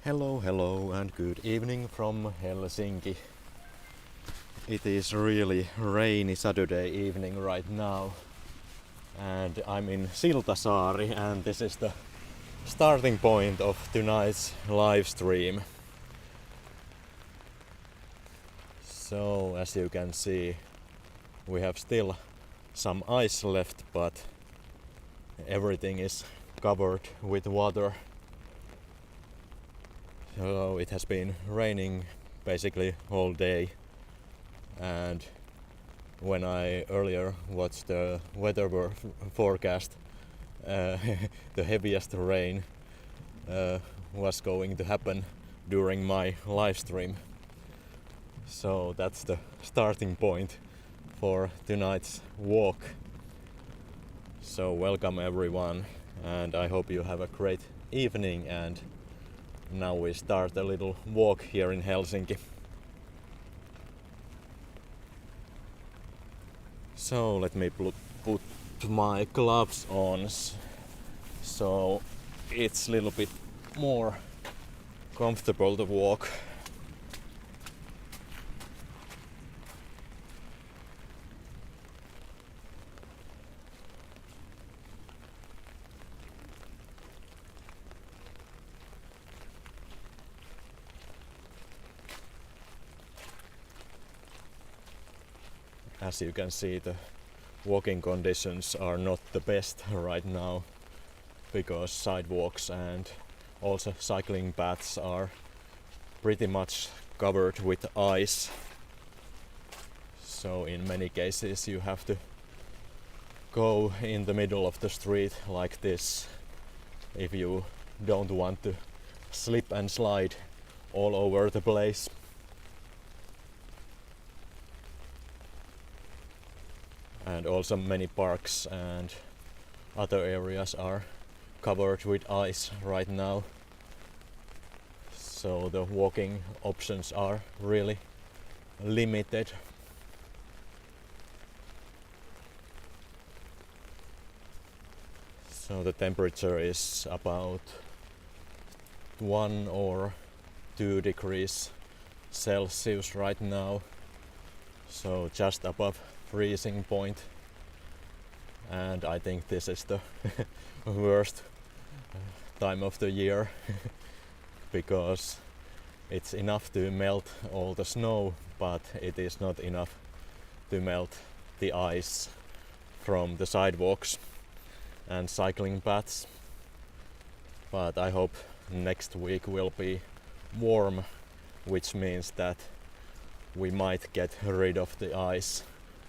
Hello and good evening from Helsinki. It is really rainy Saturday evening right now and I'm in Siltasaari and this is the starting point of tonight's live stream. So as you can see, we have still some ice left, but everything is covered with water. So it has been raining basically all day, and when I earlier watched the weather forecast, the heaviest rain was going to happen during my live stream. So that's the starting point for tonight's walk. So welcome everyone, and I hope you have a great evening. And now we start a little walk here in Helsinki. So let me put my gloves on so it's a little bit more comfortable to walk. As you can see, the walking conditions are not the best right now because sidewalks and also cycling paths are pretty much covered with ice. So in many cases you have to go in the middle of the street like this if you don't want to slip and slide all over the place. And also many parks and other areas are covered with ice right now. So the walking options are really limited. So the temperature is about 1 or 2 degrees Celsius right now. So just above freezing point, and I think this is the worst time of the year because it's enough to melt all the snow, but it is not enough to melt the ice from the sidewalks and cycling paths. But I hope next week will be warm, which means that we might get rid of the ice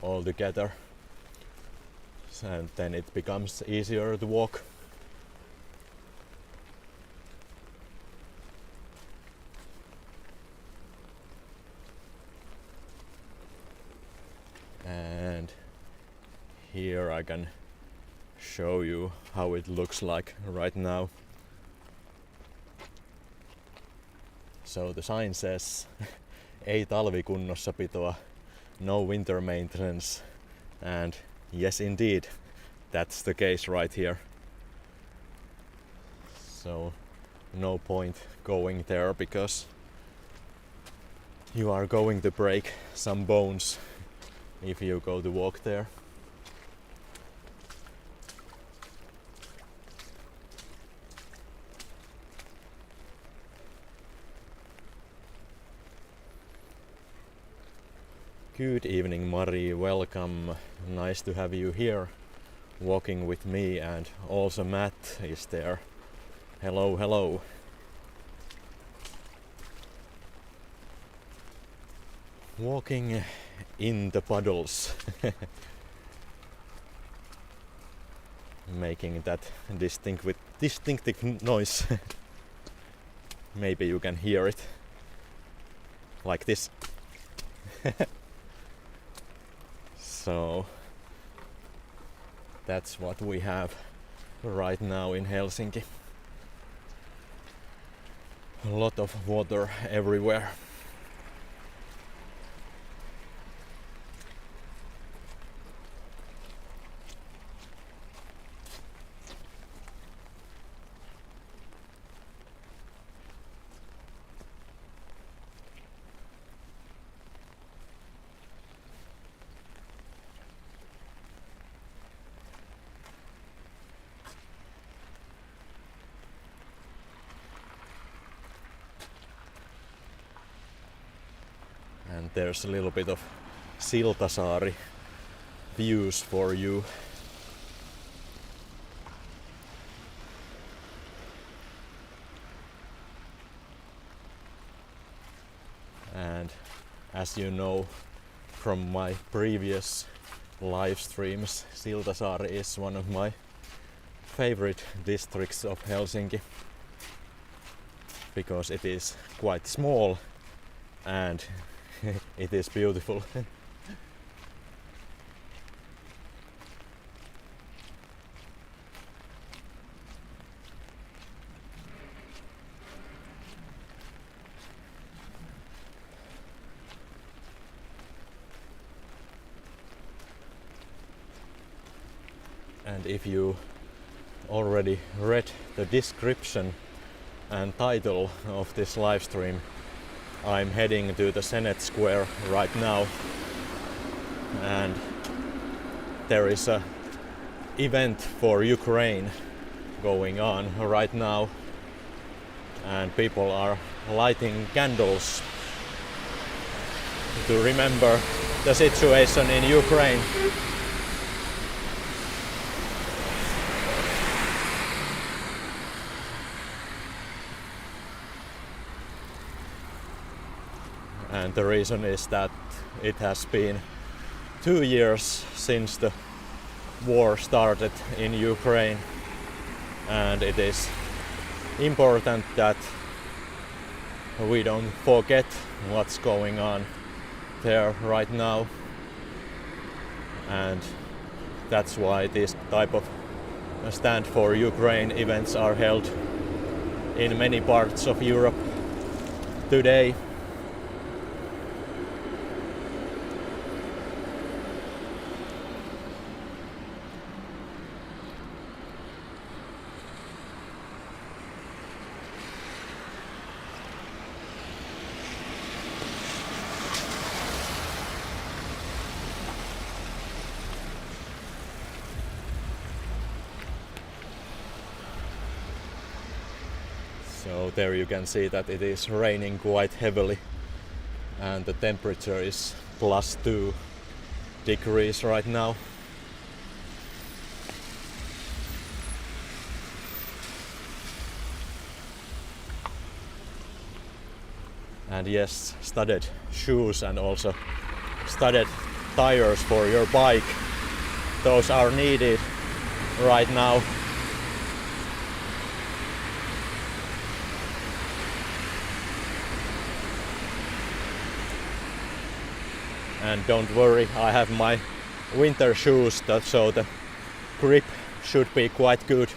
altogether, and then it becomes easier to walk. And here I can show you how it looks like right now. So the sign says ei talvikunnossapitoa, no winter maintenance, and yes indeed, that's the case right here. So no point going there because you are going to break some bones if you go to walk there. Good evening, Mari, welcome. Nice to have you here walking with me, and also Matt is there. Hello. Walking in the puddles. Making that distinctive noise. Maybe you can hear it like this. So that's what we have right now in Helsinki. A lot of water everywhere. and there's a little bit of Siltasaari views for you. And as you know from my previous live streams, Siltasaari is one of my favorite districts of Helsinki because it is quite small and it is beautiful. And if you already read the description and title of this live stream, I'm heading to the Senate Square right now, and there is a event for Ukraine going on right now, and people are lighting candles to remember the situation in Ukraine. And the reason is that it has been 2 years since the war started in Ukraine, and it is important that we don't forget what's going on there right now, and that's why this type of Stand for Ukraine events are held in many parts of Europe today. So there you can see that it is raining quite heavily and the temperature is +2 degrees right now. And yes, studded shoes and also studded tires for your bike, those are needed right now. And don't worry, I have my winter shoes, so the grip should be quite good.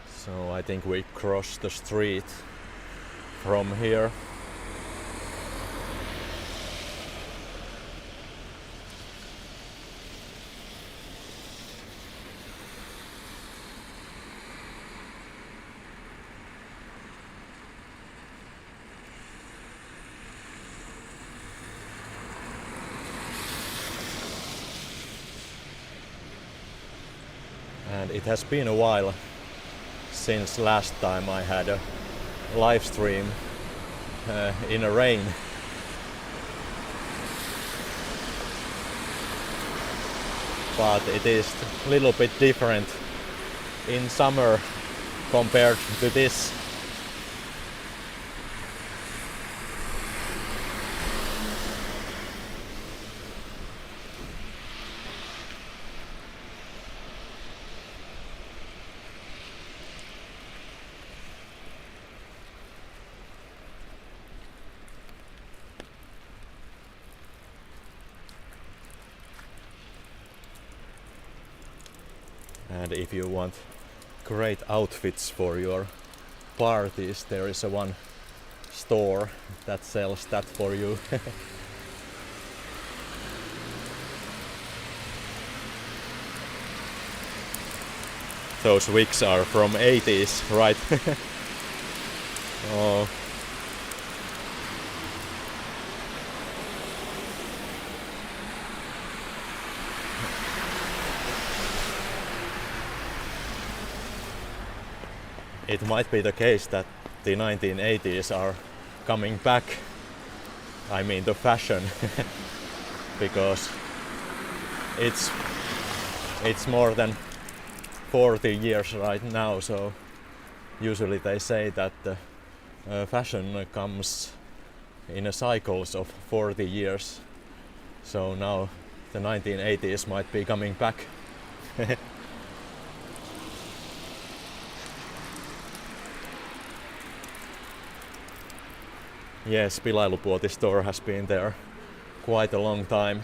So I think we cross the street from here. And it has been a while since last time I had a live stream in a rain. But it is a little bit different in summer compared to this. And if you want great outfits for your parties, there is one store that sells that for you. Those wigs are from 80s, right? Oh. it might be the case that the 1980s are coming back. I mean the fashion, because it's more than 40 years right now, so usually they say that the fashion comes in a cycles of 40 years. So now the 1980s might be coming back. Yes, Pilailupuoti store has been there quite a long time.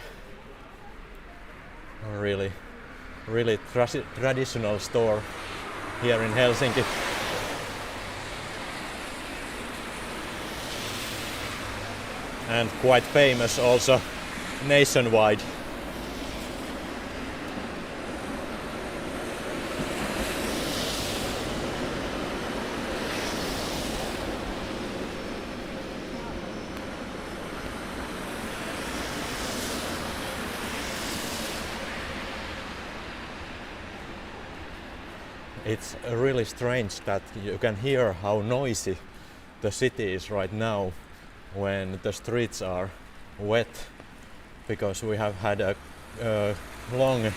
Really traditional store here in Helsinki. And quite famous also nationwide. It's really strange that you can hear how noisy the city is right now when the streets are wet, because we have had a long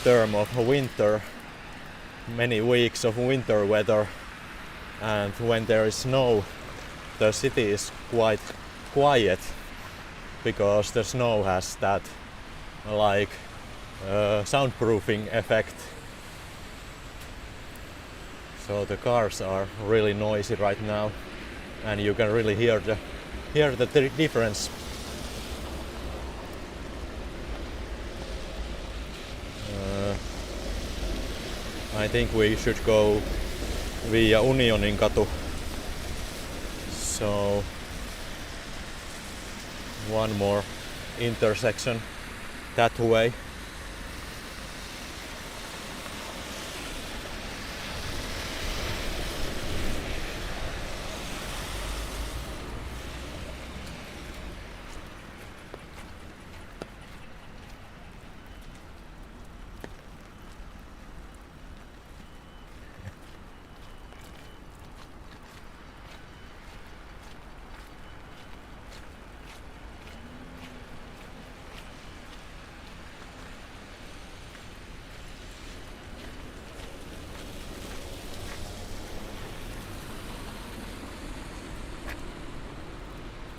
term of winter, many weeks of winter weather, and when there is snow the city is quite quiet because the snow has that like soundproofing effect. So the cars are really noisy right now, and you can really hear the difference. I think we should go via Unioninkatu. So one more intersection that way.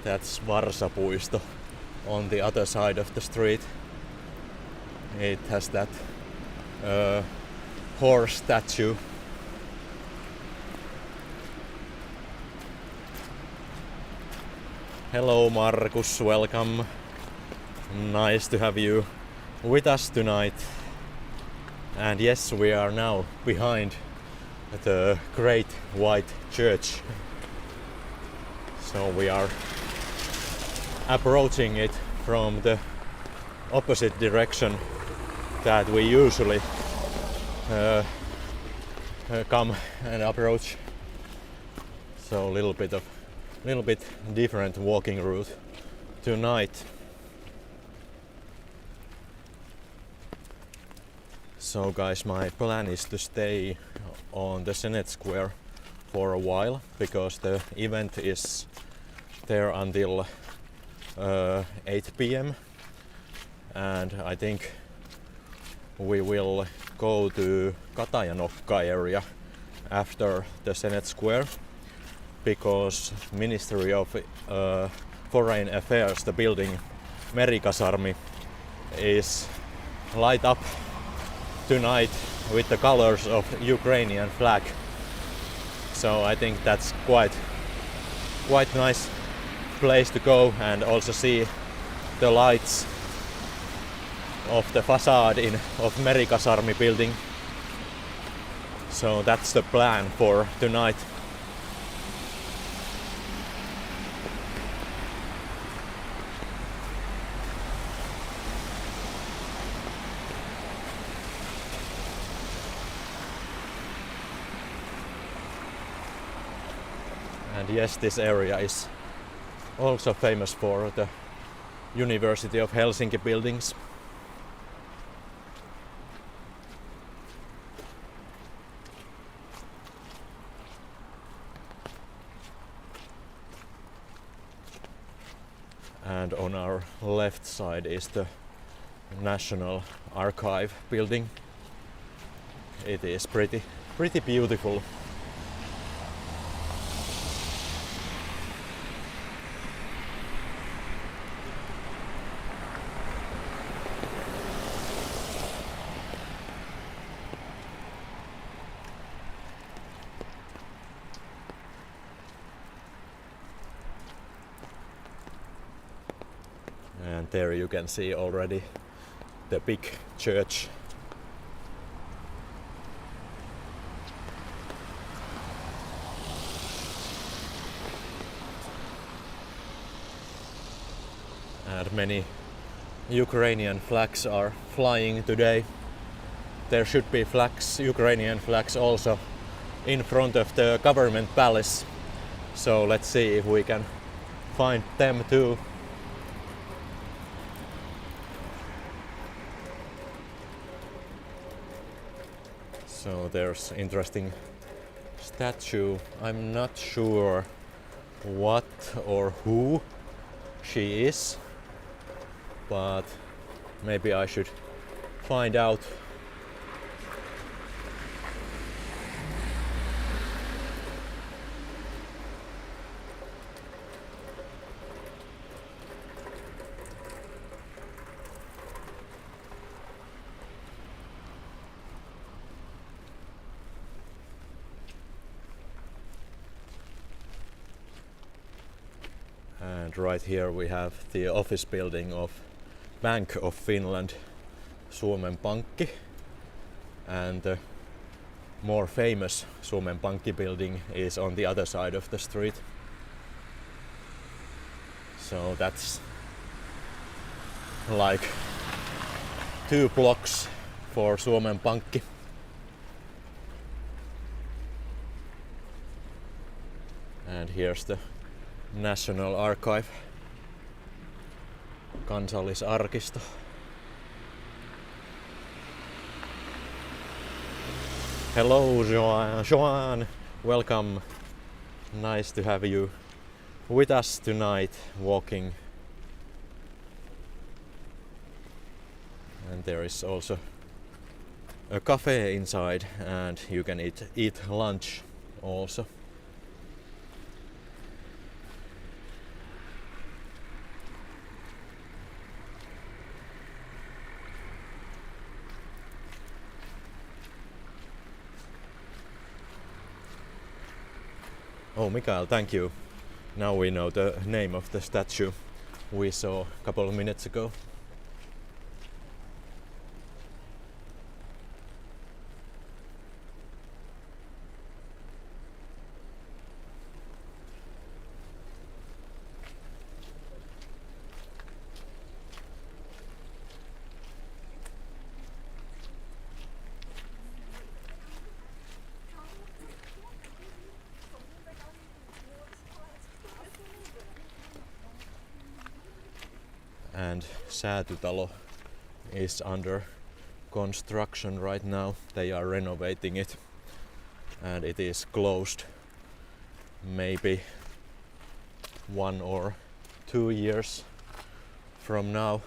That's Varsapuisto on the other side of the street. It has that horse statue. Hello Markus, welcome. Nice to have you with us tonight. And yes, we are now behind the Great White Church. So we are approaching it from the opposite direction that we usually come and approach. So a little bit different walking route tonight. So guys, my plan is to stay on the Senate Square for a while, because the event is there until 8 p.m. and I think we will go to Katajanokka area after the Senate Square, because Ministry of Foreign Affairs, the building Merikasarmi, is light up tonight with the colors of Ukrainian flag. So I think that's quite nice place to go and also see the lights of the facade of Merikasarmi building. So that's the plan for tonight. And yes, this area is also famous for the University of Helsinki buildings. And on our left side is the National Archive building. It is pretty beautiful. And there you can see already the big church. And many Ukrainian flags are flying today. There should be flags, Ukrainian flags also in front of the government palace. So let's see if we can find them too. So there's interesting statue. I'm not sure what or who she is, but maybe I should find out. And right here we have the office building of Bank of Finland, Suomen Pankki, and the more famous Suomen Pankki building is on the other side of the street. So that's like 2 blocks for Suomen Pankki. And here's the National Archive, Kansallisarkisto. Hello Joan, welcome. Nice to have you with us tonight walking. And there is also a cafe inside and you can eat lunch also. Oh, Mikael, thank you. Now we know the name of the statue we saw a couple of minutes ago. And Säätytalo is under construction right now. They are renovating it and it is closed maybe 1 or 2 years from now.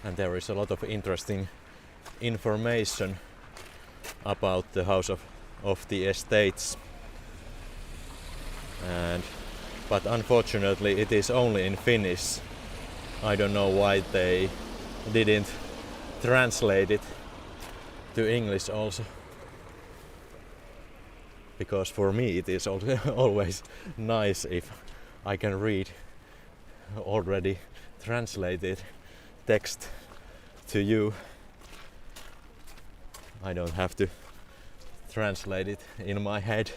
And there is a lot of interesting information about the House of the Estates. But unfortunately it is only in Finnish. I don't know why they didn't translate it to English also. Because for me it is always nice if I can read already translated text to you. I don't have to translate it in my head.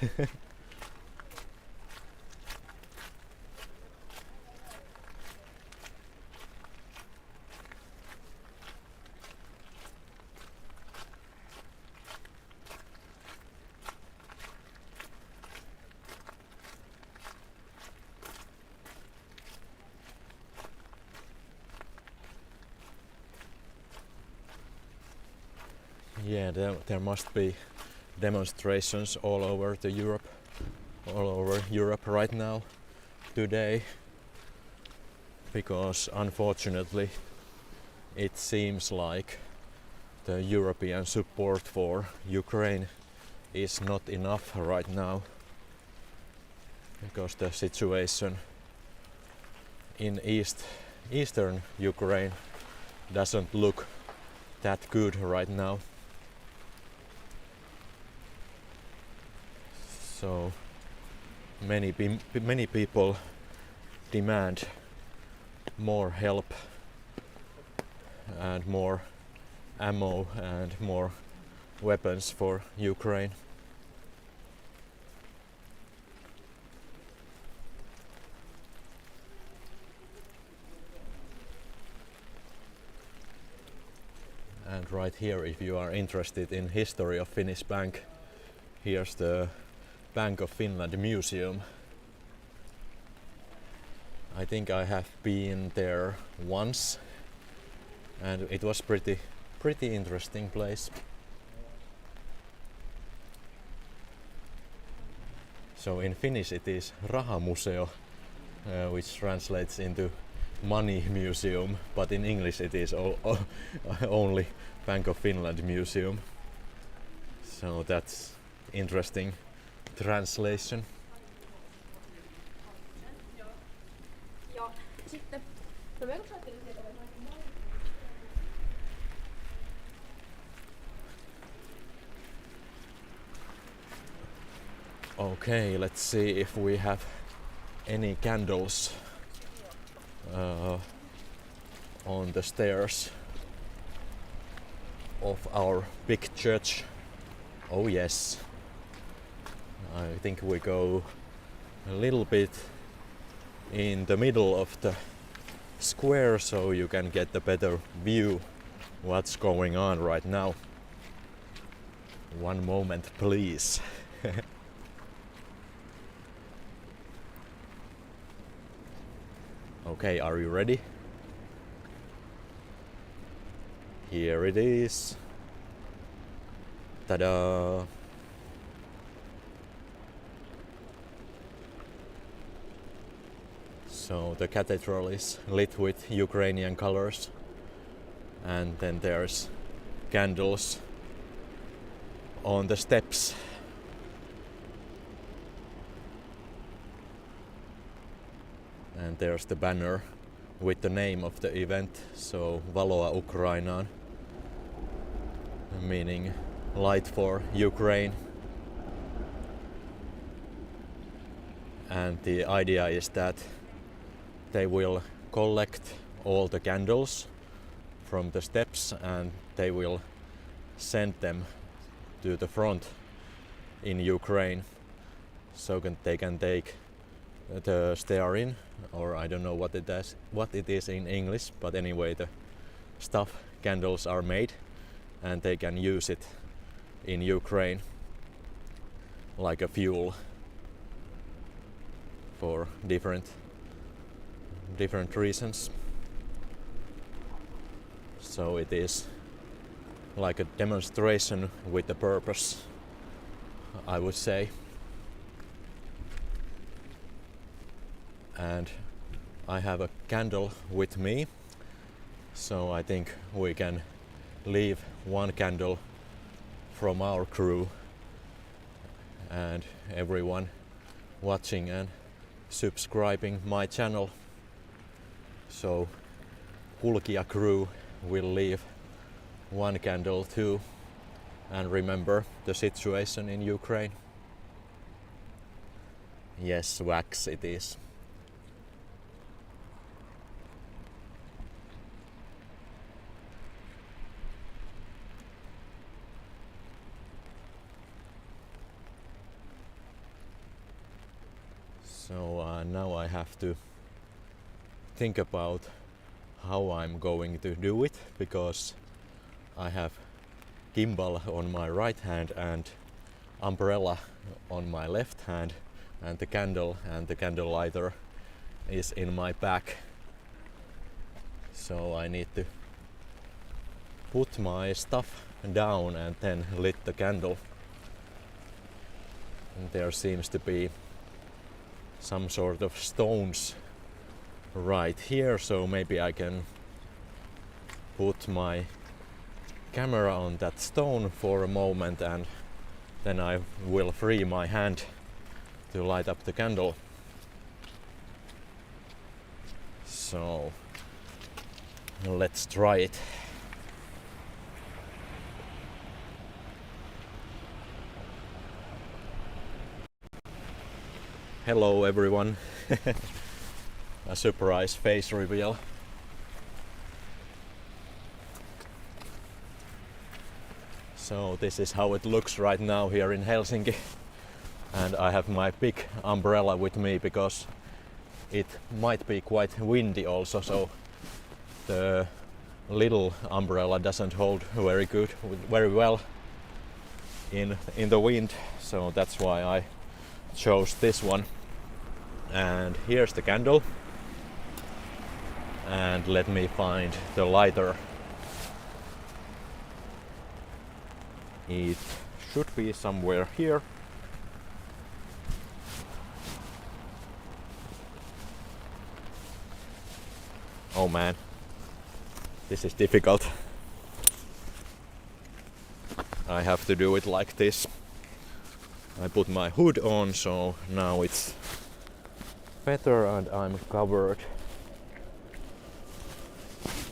Yeah, there must be demonstrations all over Europe all over Europe right now, today, because unfortunately it seems like the European support for Ukraine is not enough right now, because the situation in eastern Ukraine doesn't look that good right now. So many people demand more help and more ammo and more weapons for Ukraine. And right here, if you are interested in history of Finnish bank, here's the Bank of Finland museum. I think I have been there once, and it was pretty interesting place. So in Finnish it is Rahamuseo, which translates into money museum, but in English it is only Bank of Finland museum. So that's interesting translation. Okay, let's see if we have any candles on the stairs of our big church. Oh yes, I think we go a little bit in the middle of the square so you can get a better view what's going on right now. One moment please. Okay, are you ready? Here it is. Ta-da! So the cathedral is lit with Ukrainian colors, and then there's candles on the steps. And there's the banner with the name of the event, so Valoa Ukrainaan, meaning light for Ukraine. And the idea is that they will collect all the candles from the steps and they will send them to the front in Ukraine, so they can take the stearin, or I don't know what it is in English, but anyway, the stuff candles are made and they can use it in Ukraine like a fuel for different reasons. So it is like a demonstration with a purpose, I would say. And I have a candle with me, so I think we can leave one candle from our crew, and everyone watching and subscribing my channel. So Kulkija crew will leave one candle too, and remember the situation in Ukraine. Yes, wax it is. So now I have to think about how I'm going to do it, because I have gimbal on my right hand and umbrella on my left hand, and the candle and the candle lighter is in my back. So I need to put my stuff down and then lit the candle. And there seems to be some sort of stones right here, so maybe I can put my camera on that stone for a moment and then I will free my hand to light up the candle. So let's try it. Hello everyone. A surprise face reveal. So this is how it looks right now here in Helsinki, and I have my big umbrella with me because it might be quite windy also, so the little umbrella doesn't hold very well in the wind, so that's why I chose this one. And here's the candle, and let me find the lighter. It should be somewhere here. Oh man, this is difficult. I have to do it like this. I put my hood on, so now it's better and I'm covered.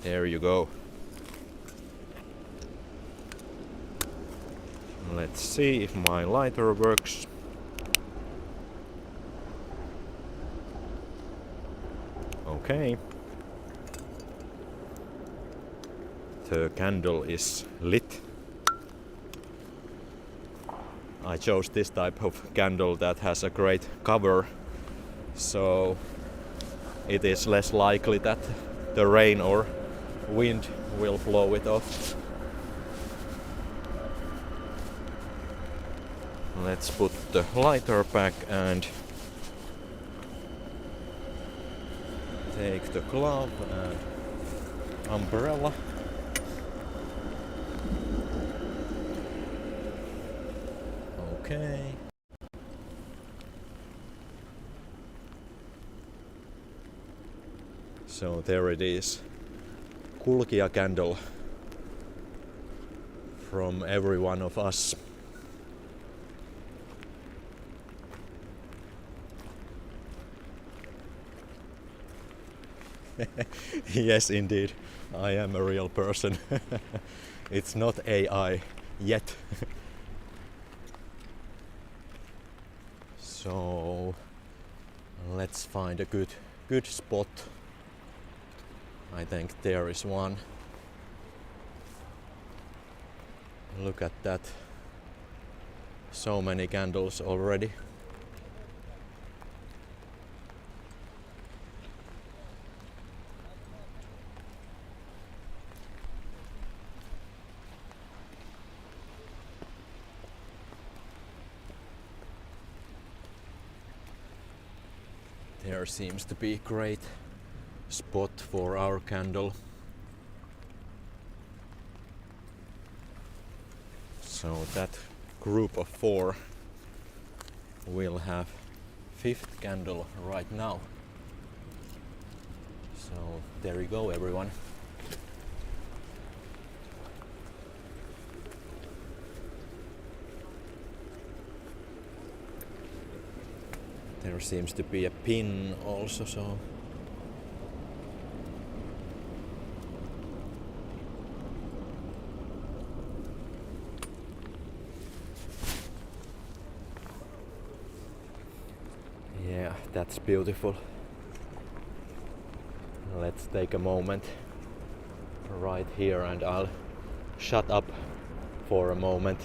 There you go. Let's see if my lighter works. Okay. The candle is lit. I chose this type of candle that has a great cover, so it is less likely that the rain or wind will blow it off. Let's put the lighter back and take the glove and umbrella. Okay. So there it is. Kulkija candle from every one of us. Yes, indeed. I am a real person. It's not AI yet. So let's find a good spot. I think there is one. Look at that. So many candles already. There seems to be a great spot for our candle. So that group of 4 will have 5th candle right now. So there you go everyone. There seems to be a pin also, so yeah, that's beautiful. Let's take a moment right here and I'll shut up for a moment.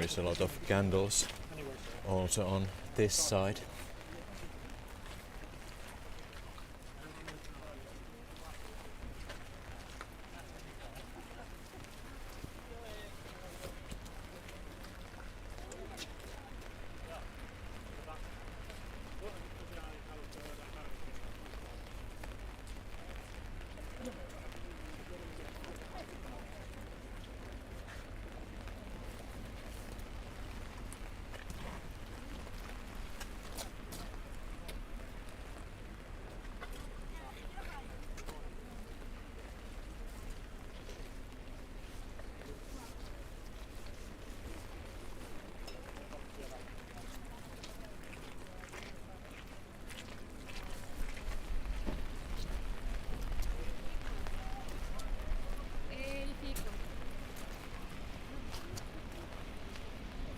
is a lot of candles also on this side.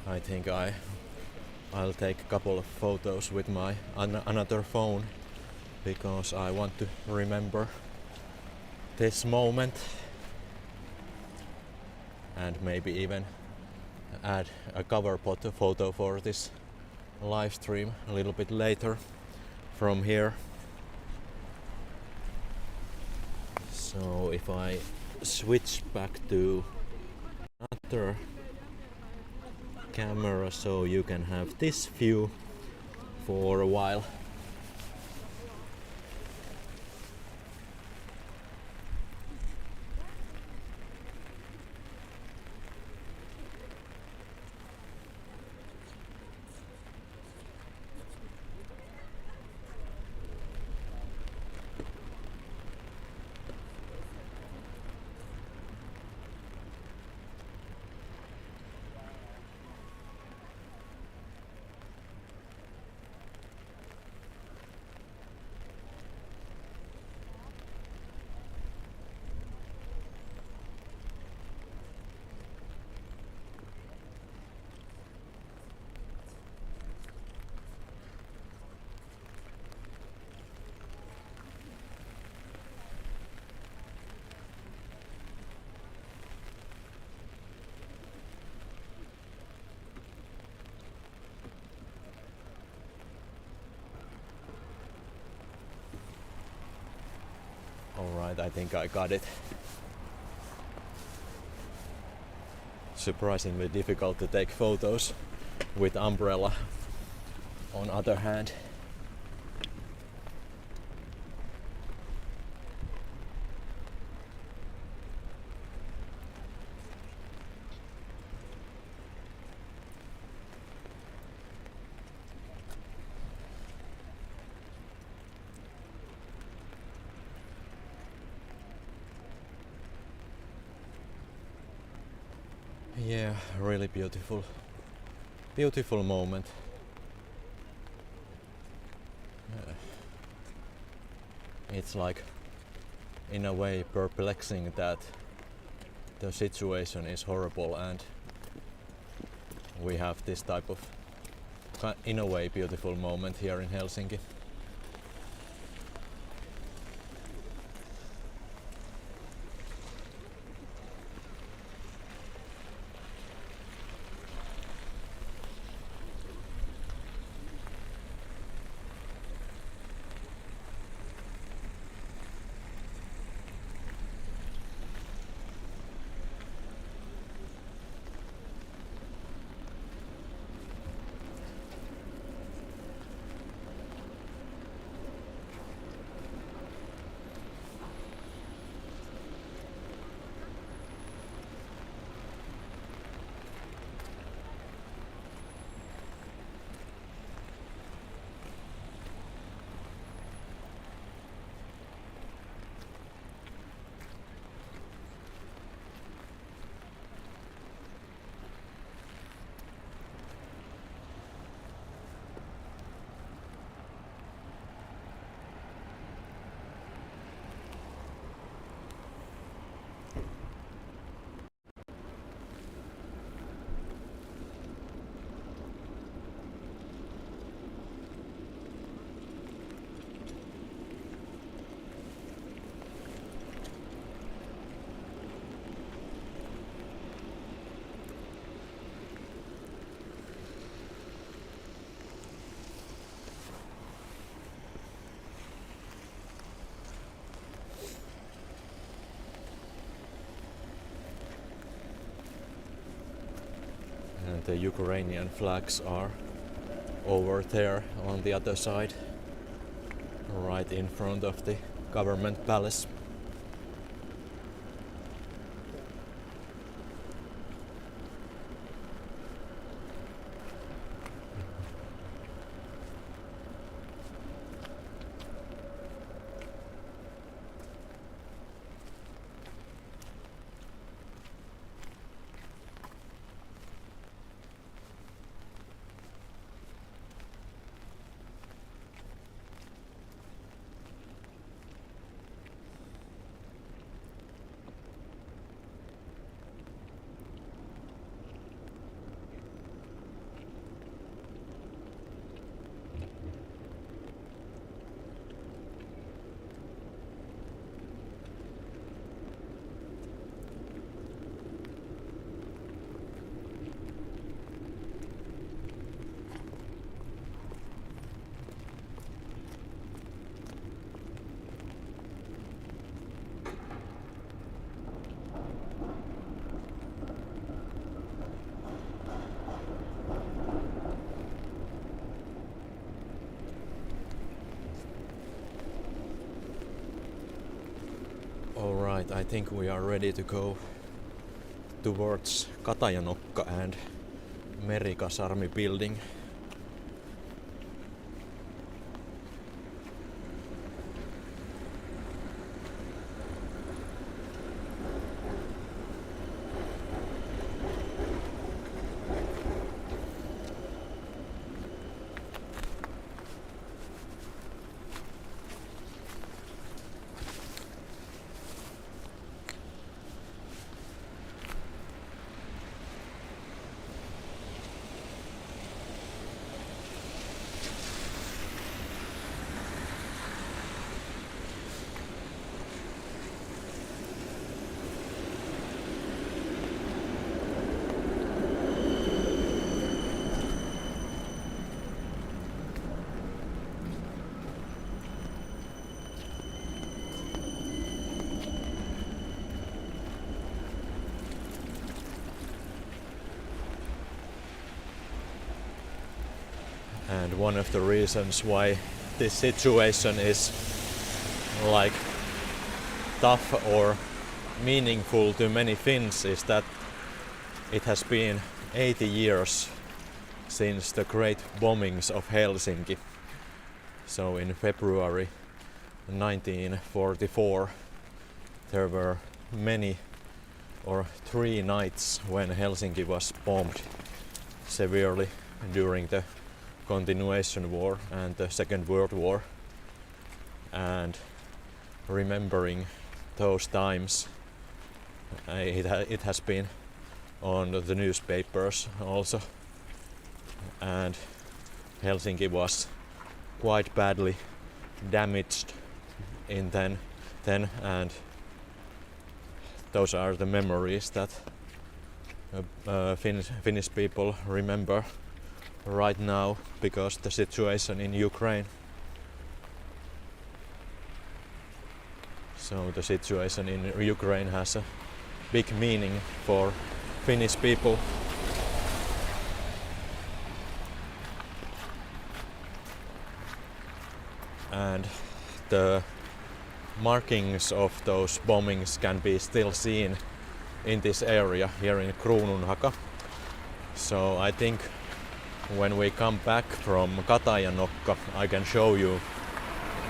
I think I'll take a couple of photos with my another phone because I want to remember this moment and maybe even add a cover photo for this live stream a little bit later from here. So if I switch back to another camera so you can have this view for a while. Alright, I think I got it. Surprisingly difficult to take photos with umbrella on other hand. Yeah, really beautiful moment. It's like in a way perplexing that the situation is horrible and we have this type of in a way beautiful moment here in Helsinki. and the Ukrainian flags are over there on the other side, right in front of the government palace. Alright, I think we are ready to go towards Katajanokka and Merikasarmi building. And one of the reasons why this situation is like tough or meaningful to many Finns is that it has been 80 years since the great bombings of Helsinki. So in February 1944 there were many or 3 nights when Helsinki was bombed severely during the Continuation War and the Second World War, and remembering those times it has been on the newspapers also, and Helsinki was quite badly damaged in then and those are the memories that Finnish people remember right now because the situation in Ukraine. So the situation in Ukraine has a big meaning for Finnish people. And the markings of those bombings can be still seen in this area here in Kruununhaka. So I think when we come back from Katajanokka, I can show you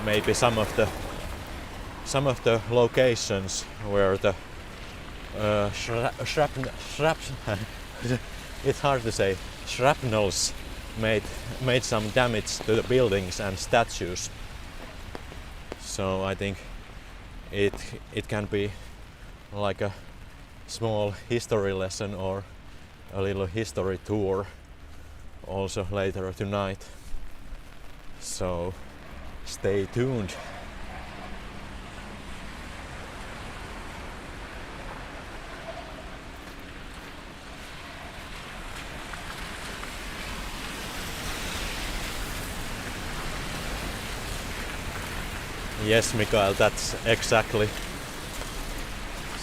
maybe some of the locations where the it's hard to say, shrapnels made some damage to the buildings and statues. So I think it can be like a small history lesson or a little history tour also later tonight. So stay tuned. Yes, Mikael, that's exactly.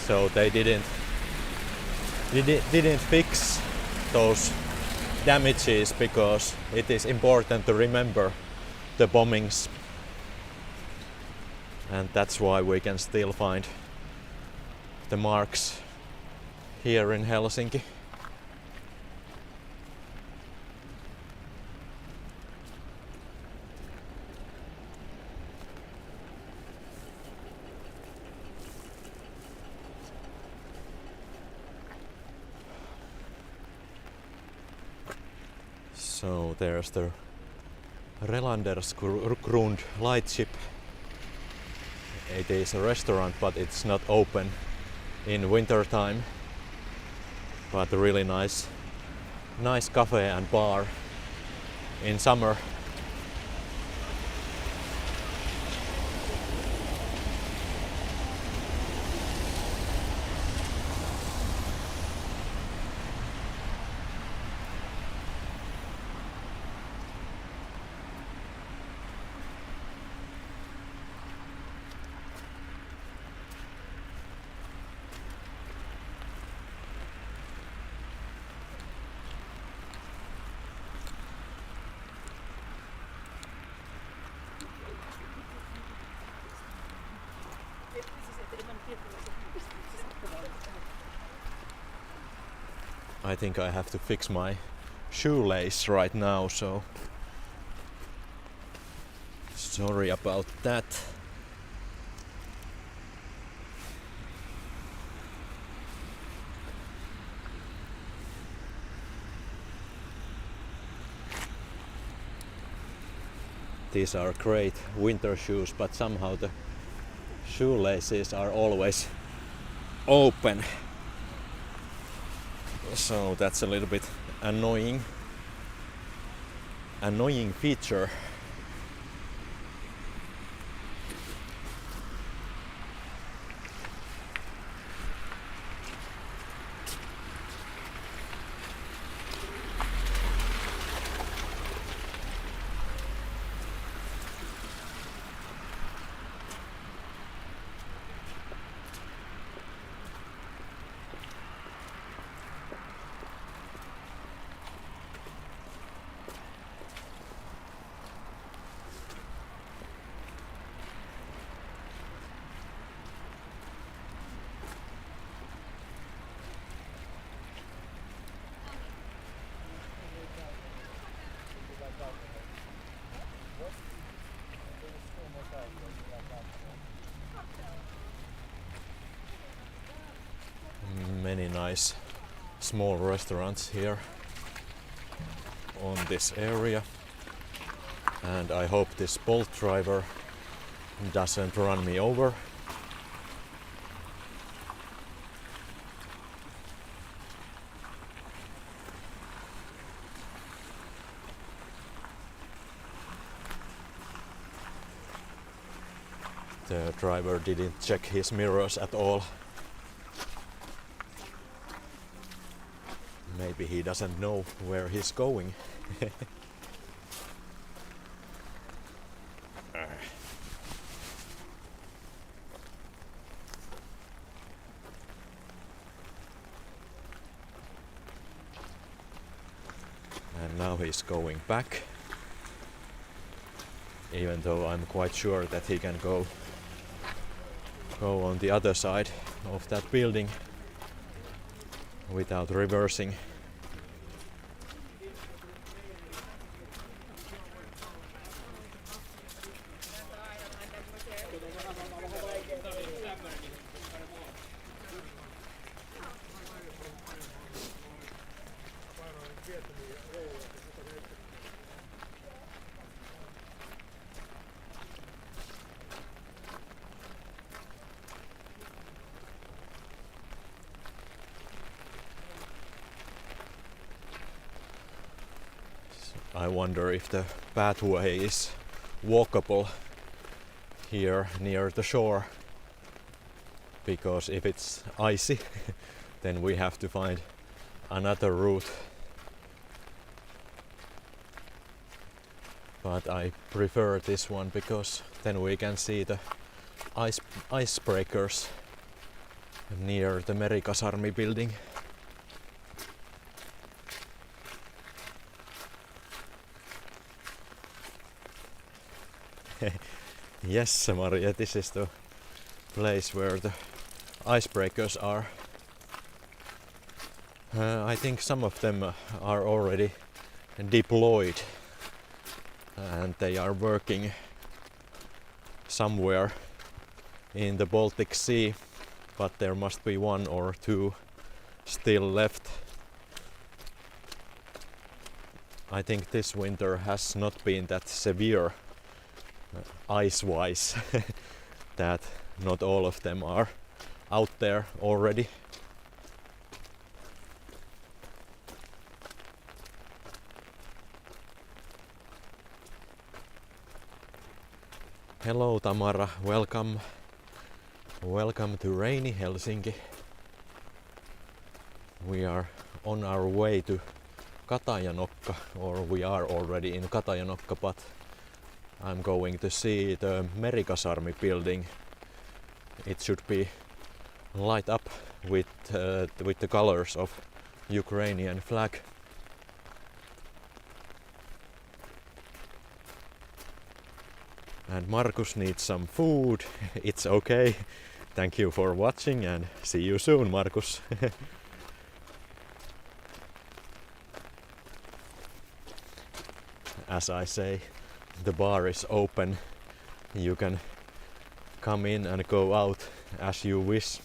So they didn't fix those damages because it is important to remember the bombings, and that's why we can still find the marks here in Helsinki. So there's the Relandersgrund lightship. It is a restaurant, but it's not open in winter time. But a really nice cafe and bar in summer. I think I have to fix my shoelace right now, so sorry about that. These are great winter shoes, but somehow the shoelaces are always open. So that's a little bit annoying feature. Many nice small restaurants here on this area, and I hope this Bolt driver doesn't run me over. The driver didn't check his mirrors at all. Maybe he doesn't know where he's going. And now he's going back, even though I'm quite sure that he can go on the other side of that building without reversing. I wonder if the pathway is walkable here near the shore, because if it's icy then we have to find another route. But I prefer this one because then we can see the icebreakers near the Merikasarmi building. Yes, Maria, this is the place where the icebreakers are. I think some of them are already deployed and they are working somewhere in the Baltic Sea, but there must be one or two still left. I think this winter has not been that severe ice-wise that not all of them are out there already. Hello Tamara, welcome to rainy Helsinki. We are on our way to Katajanokka, or we are already in Katajanokka, but I'm going to see the Merikasarmi building. It should be light up with the colors of Ukrainian flag. And Markus needs some food. It's okay. Thank you for watching and see you soon, Markus. As I say, the bar is open. You can come in and go out as you wish.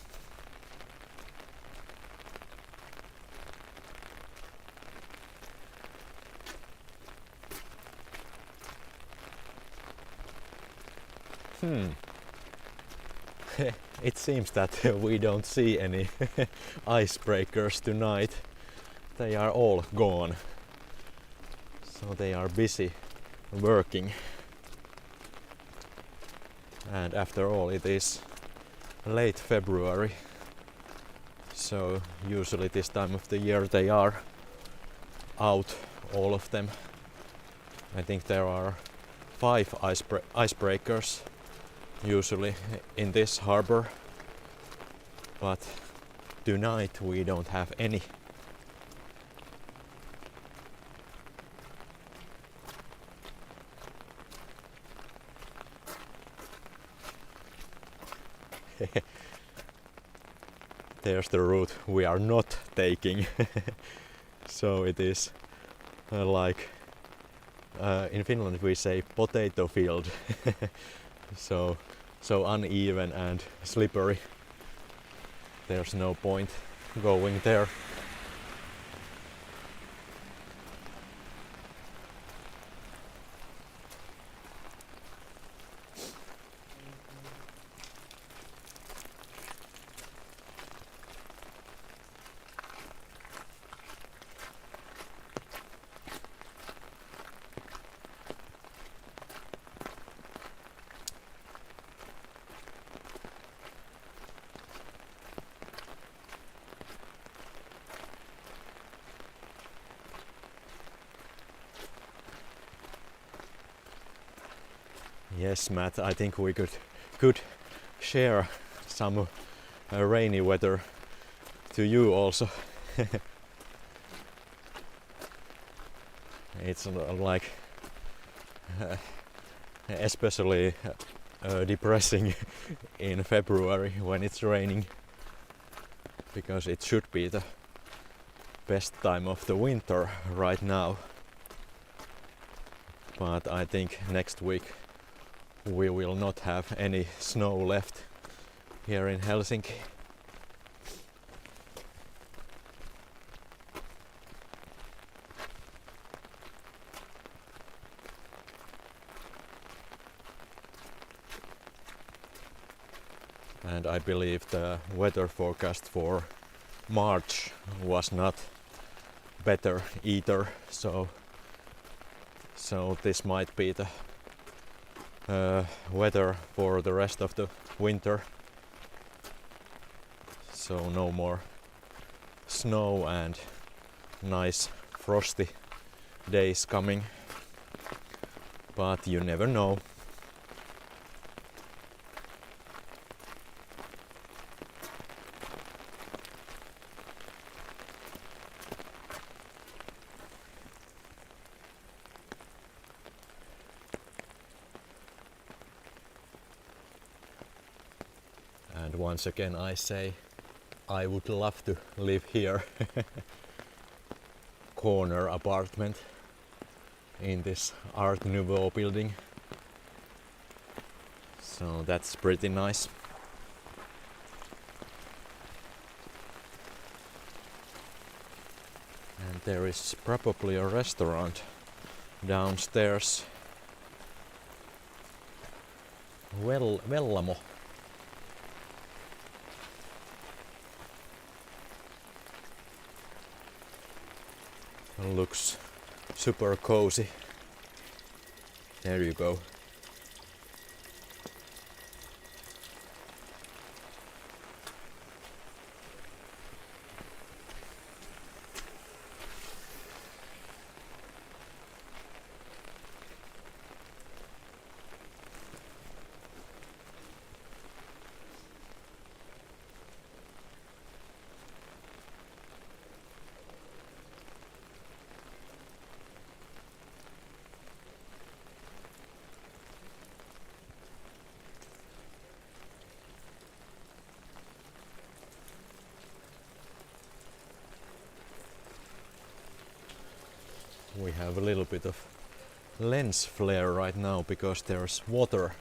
It seems that we don't see any icebreakers tonight. They are all gone. So they are busy working. And after all, it is late February. So usually this time of the year they are out, all of them. I think there are 5 icebreakers usually in this harbor, but tonight we don't have any. There's the route we are not taking. So it is like in Finland we say potato field. So uneven and slippery. There's no point going there. Yes, Matt, I think we could share some rainy weather to you also. It's like especially depressing in February when it's raining, because it should be the best time of the winter right now. But I think next week we will not have any snow left here in Helsinki. And I believe the weather forecast for March was not better either, so this might be the weather for the rest of the winter. So no more snow and nice frosty days coming, but you never know. once again I say I would love to live here. Corner apartment in this Art Nouveau building. So that's pretty nice. And there is probably a restaurant downstairs. Vellamo. Looks super cozy. There you go. We have a little bit of lens flare right now because there's water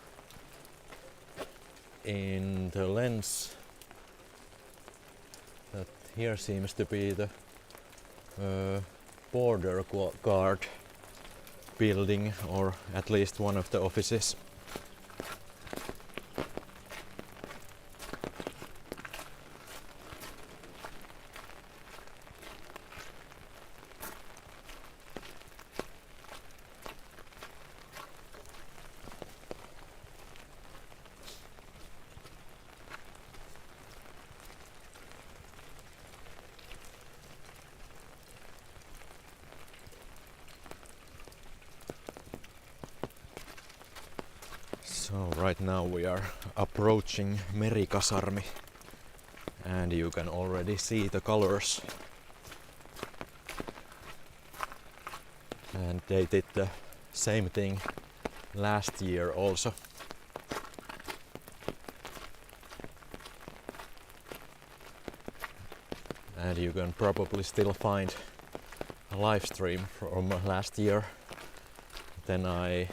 in the lens. That here seems to be the border guard building, or at least one of the offices. So right now we are approaching Merikasarmi and you can already see the colors. And they did the same thing last year also. And you can probably still find a live stream from last year. Then I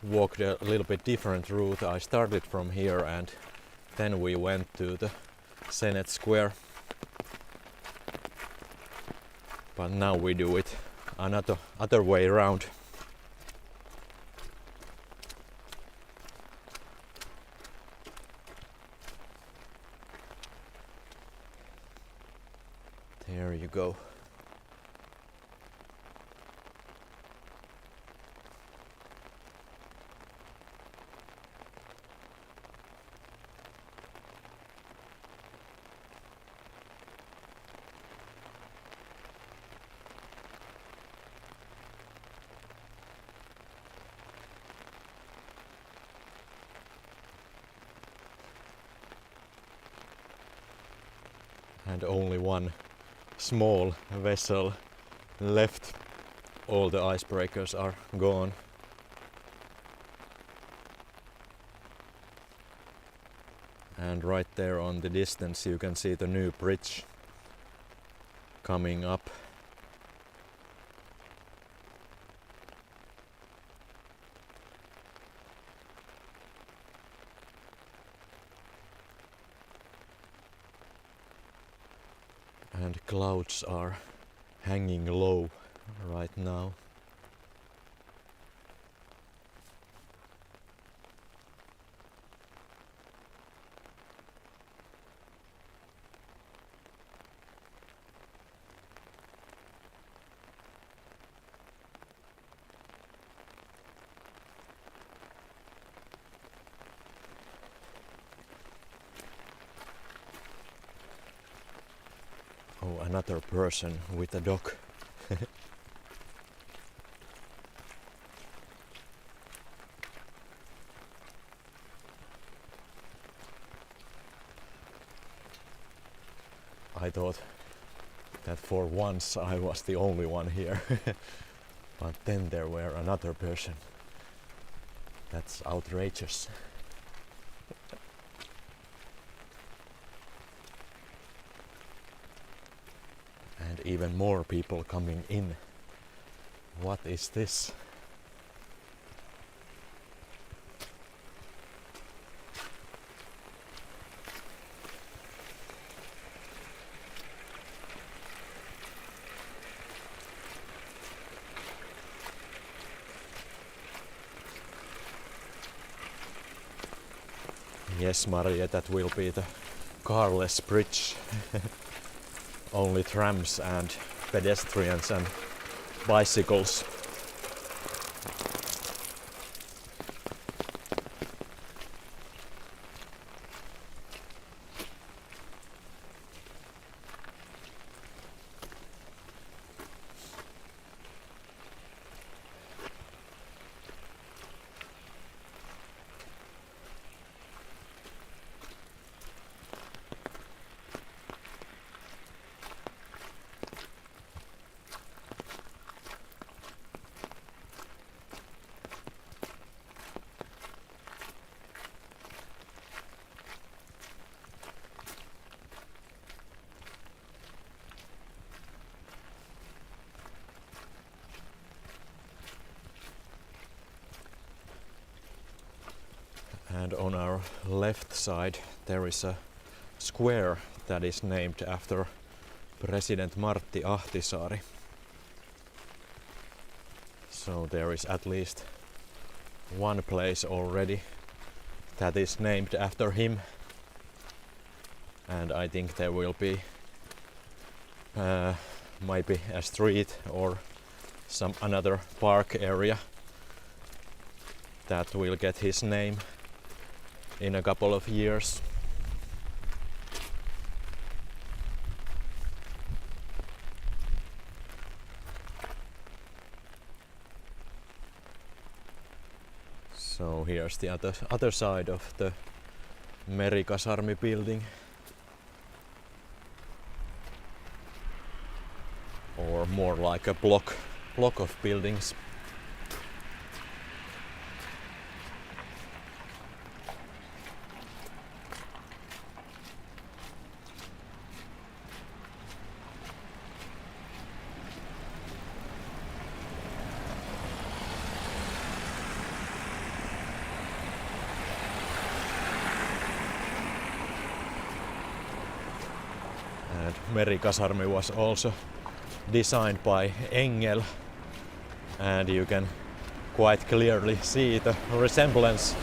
walked a little bit different route. I started from here and then we went to the Senate Square. But now we do it other way around. There you go. And only one small vessel left. All the icebreakers are gone. And right there on the distance you can see the new bridge coming up. And clouds are hanging low right now. Oh, another person with a dog. I thought that for once I was the only one here. But then there were another person. That's outrageous. And even more people coming in. What is this? Yes, Maria, that will be the carless bridge. Only trams and pedestrians and bicycles. And on our left side there is a square that is named after President Martti Ahtisaari. So there is at least one place already that is named after him. And I think there will be maybe a street or some another park area that will get his name in a couple of years. So here's the other side of the Merikasarmi building. Or more like a block of buildings. And Merikasarmi was also designed by Engel, and you can quite clearly see the resemblance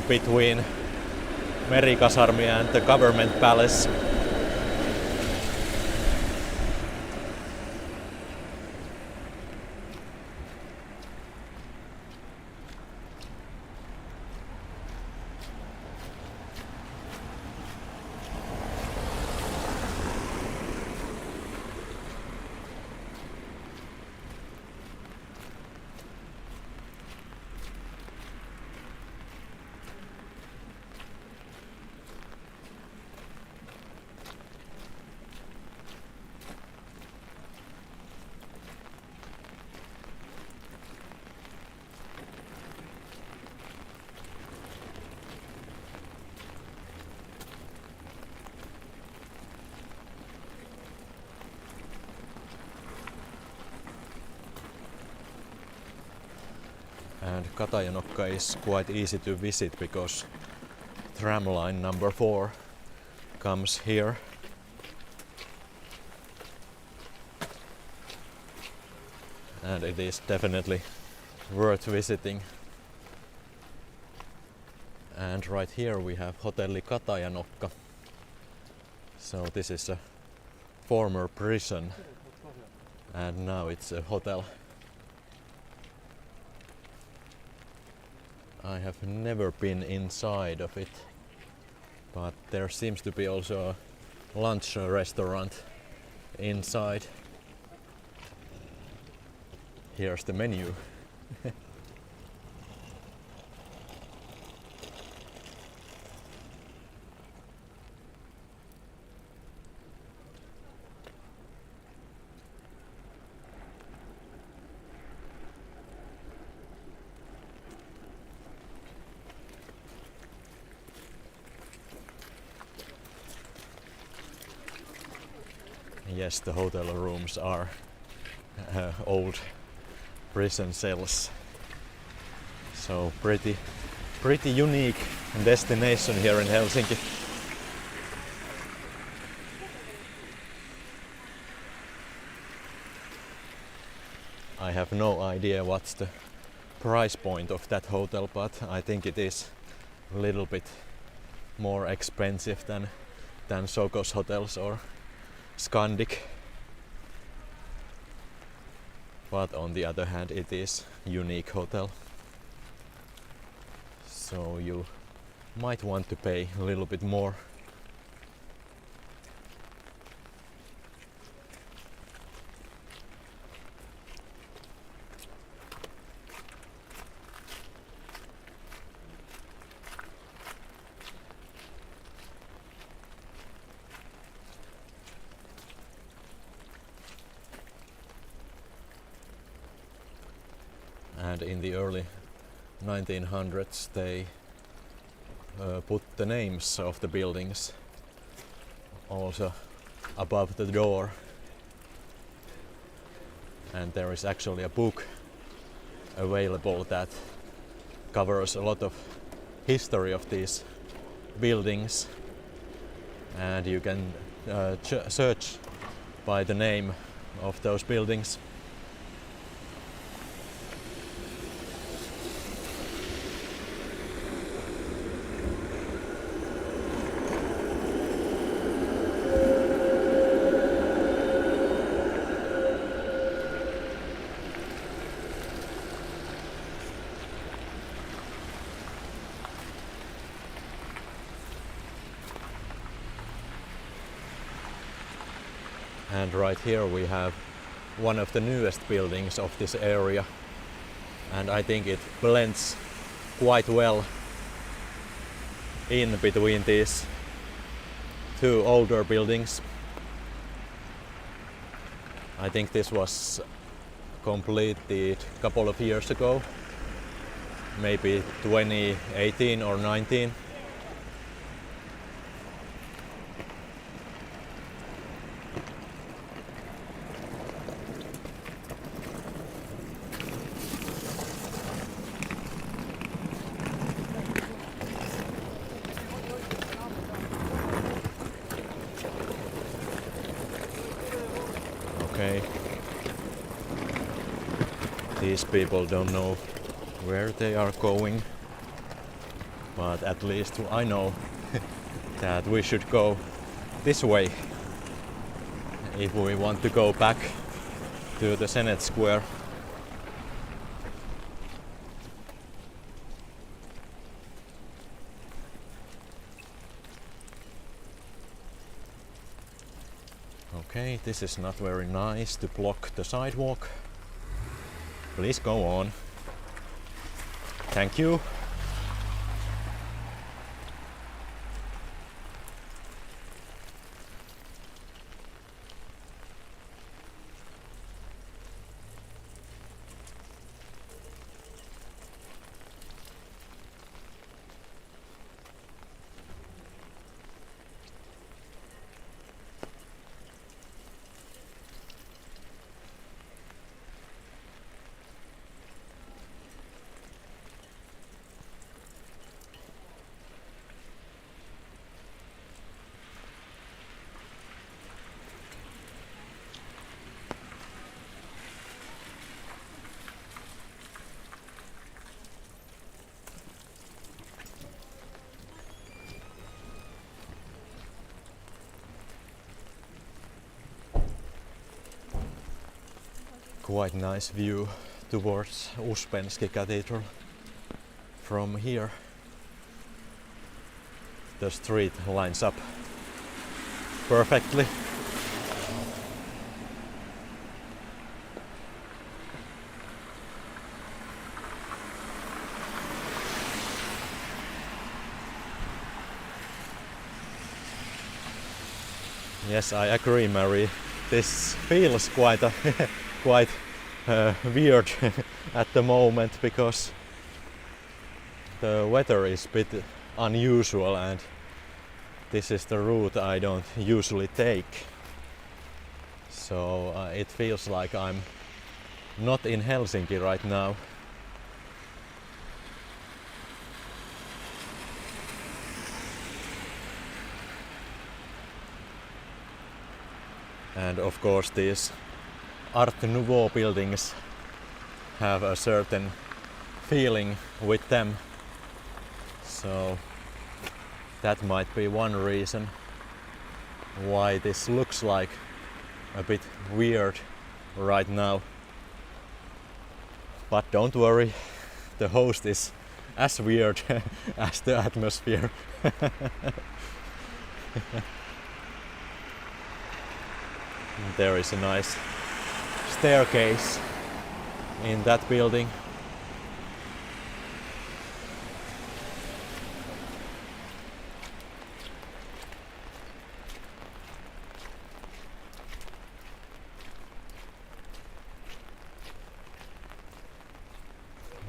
between Merikasarmi and the government palace. And Katajanokka is quite easy to visit because tram line number 4 comes here. And it is definitely worth visiting. And right here we have Hotelli Katajanokka. So this is a former prison and now it's a hotel. I have never been inside of it, but there seems to be also a lunch restaurant inside. Here's the menu. Yes, the hotel rooms are old prison cells. So pretty unique destination here in Helsinki. I have no idea what's the price point of that hotel, but I think it is a little bit more expensive than Sokos hotels or Scandic. But on the other hand, it is a unique hotel. So you might want to pay a little bit more. And in the early 1900s they put the names of the buildings also above the door, and there is actually a book available that covers a lot of history of these buildings, and you can search by the name of those buildings. And right here we have one of the newest buildings of this area, and I think it blends quite well in between these two older buildings. I think this was completed a couple of years ago, maybe 2018 or 19. Okay. These people don't know where they are going, but at least I know that we should go this way if we want to go back to the Senate Square. Okay, this is not very nice to block the sidewalk. Please go on. Thank you. Quite nice view towards Uspensky Cathedral from here. The street lines up perfectly. Yes, I agree, Mary. This feels quite weird at the moment because the weather is a bit unusual and this is the route I don't usually take. So it feels like I'm not in Helsinki right now. And of course these Art Nouveau buildings have a certain feeling with them. So that might be one reason why this looks like a bit weird right now. But don't worry, the host is as weird as the atmosphere. There is a nice staircase in that building.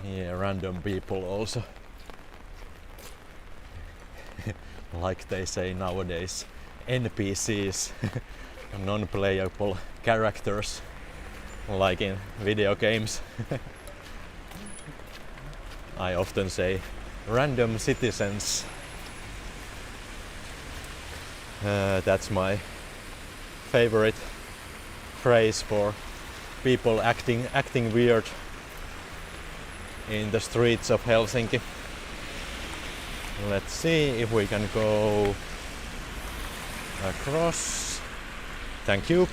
Yeah, random people also. Like they say nowadays, NPCs, non-playable characters, like in video games. I often say random citizens. That's my favorite phrase for people acting weird in the streets of Helsinki. Let's see if we can go across. Thank you.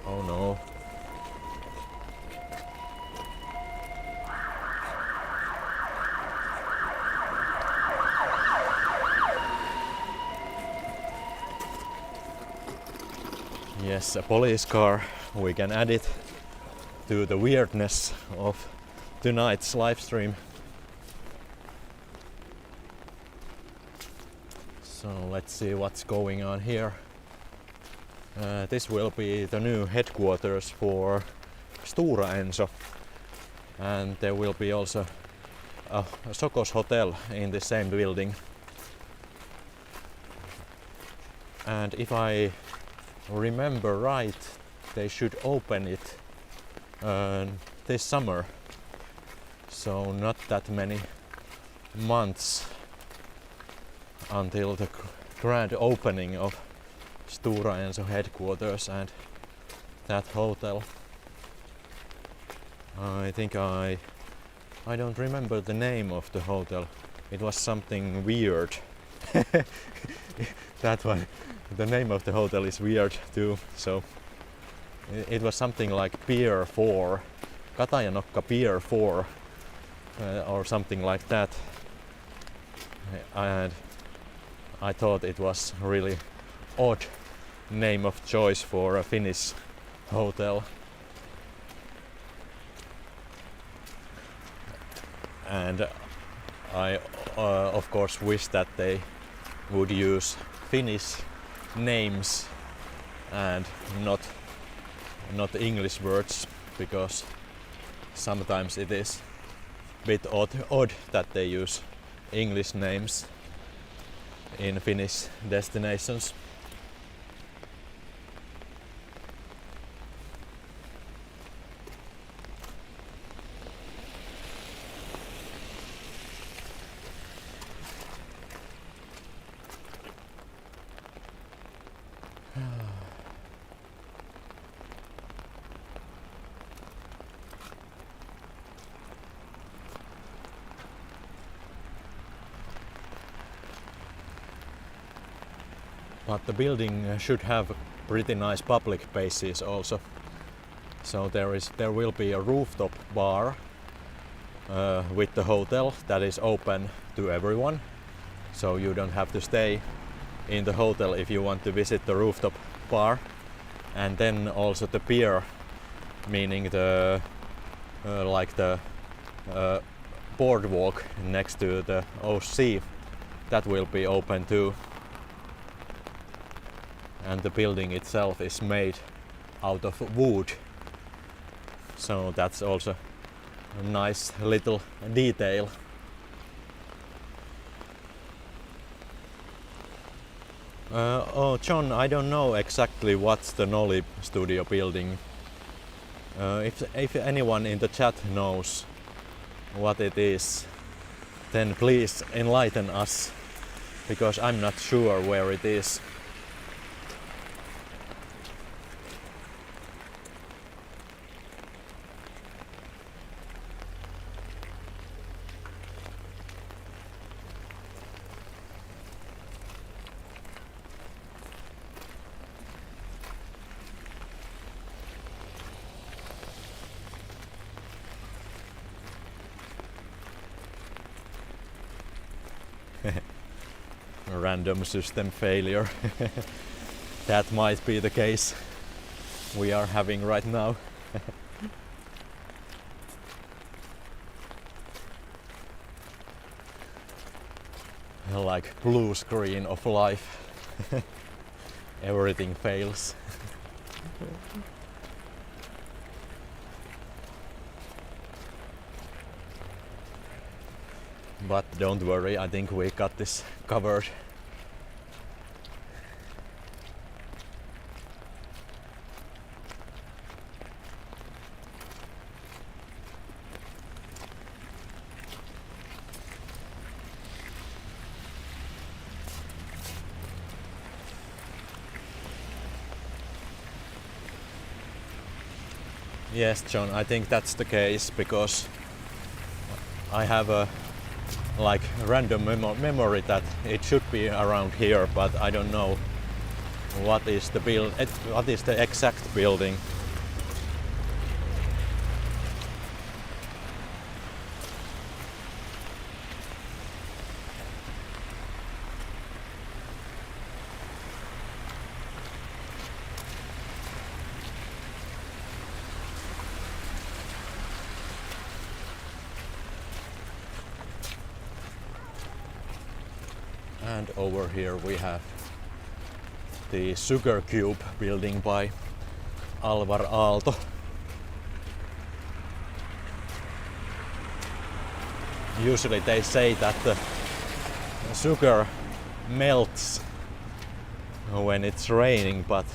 Oh no. Yes, a police car. We can add it to the weirdness of tonight's live stream. So let's see what's going on here. This will be the new headquarters for Stora Enso, and there will be also a Sokos hotel in the same building. And if I remember right, they should open it this summer, so not that many months until the grand opening of Stora Enso headquarters and that hotel. I think I don't remember the name of the hotel. It was something weird. That one. The name of the hotel is weird too. So it was something like Pier 4, Katajanokka Pier 4, or something like that. And I thought it was really odd name of choice for a Finnish hotel. And I of course wish that they would use Finnish names and not English words, because sometimes it is a bit odd that they use English names in Finnish destinations. But the building should have pretty nice public spaces also. So there will be a rooftop bar with the hotel that is open to everyone. So you don't have to stay in the hotel if you want to visit the rooftop bar. And then also the pier, meaning the like the boardwalk next to the OC, that will be open too. And the building itself is made out of wood, so that's also a nice little detail. Oh, John, I don't know exactly what's the Noli studio building. If anyone in the chat knows what it is, then please enlighten us, because I'm not sure where it is. Random system failure. That might be the case we are having right now. Like blue screen of life. Everything fails. But don't worry, I think we got this covered. Yes, John, I think that's the case, because I have a like random memory that it should be around here, but I don't know what is the exact building. And over here we have the Sugar Cube building by Alvar Aalto. Usually they say that the sugar melts when it's raining, but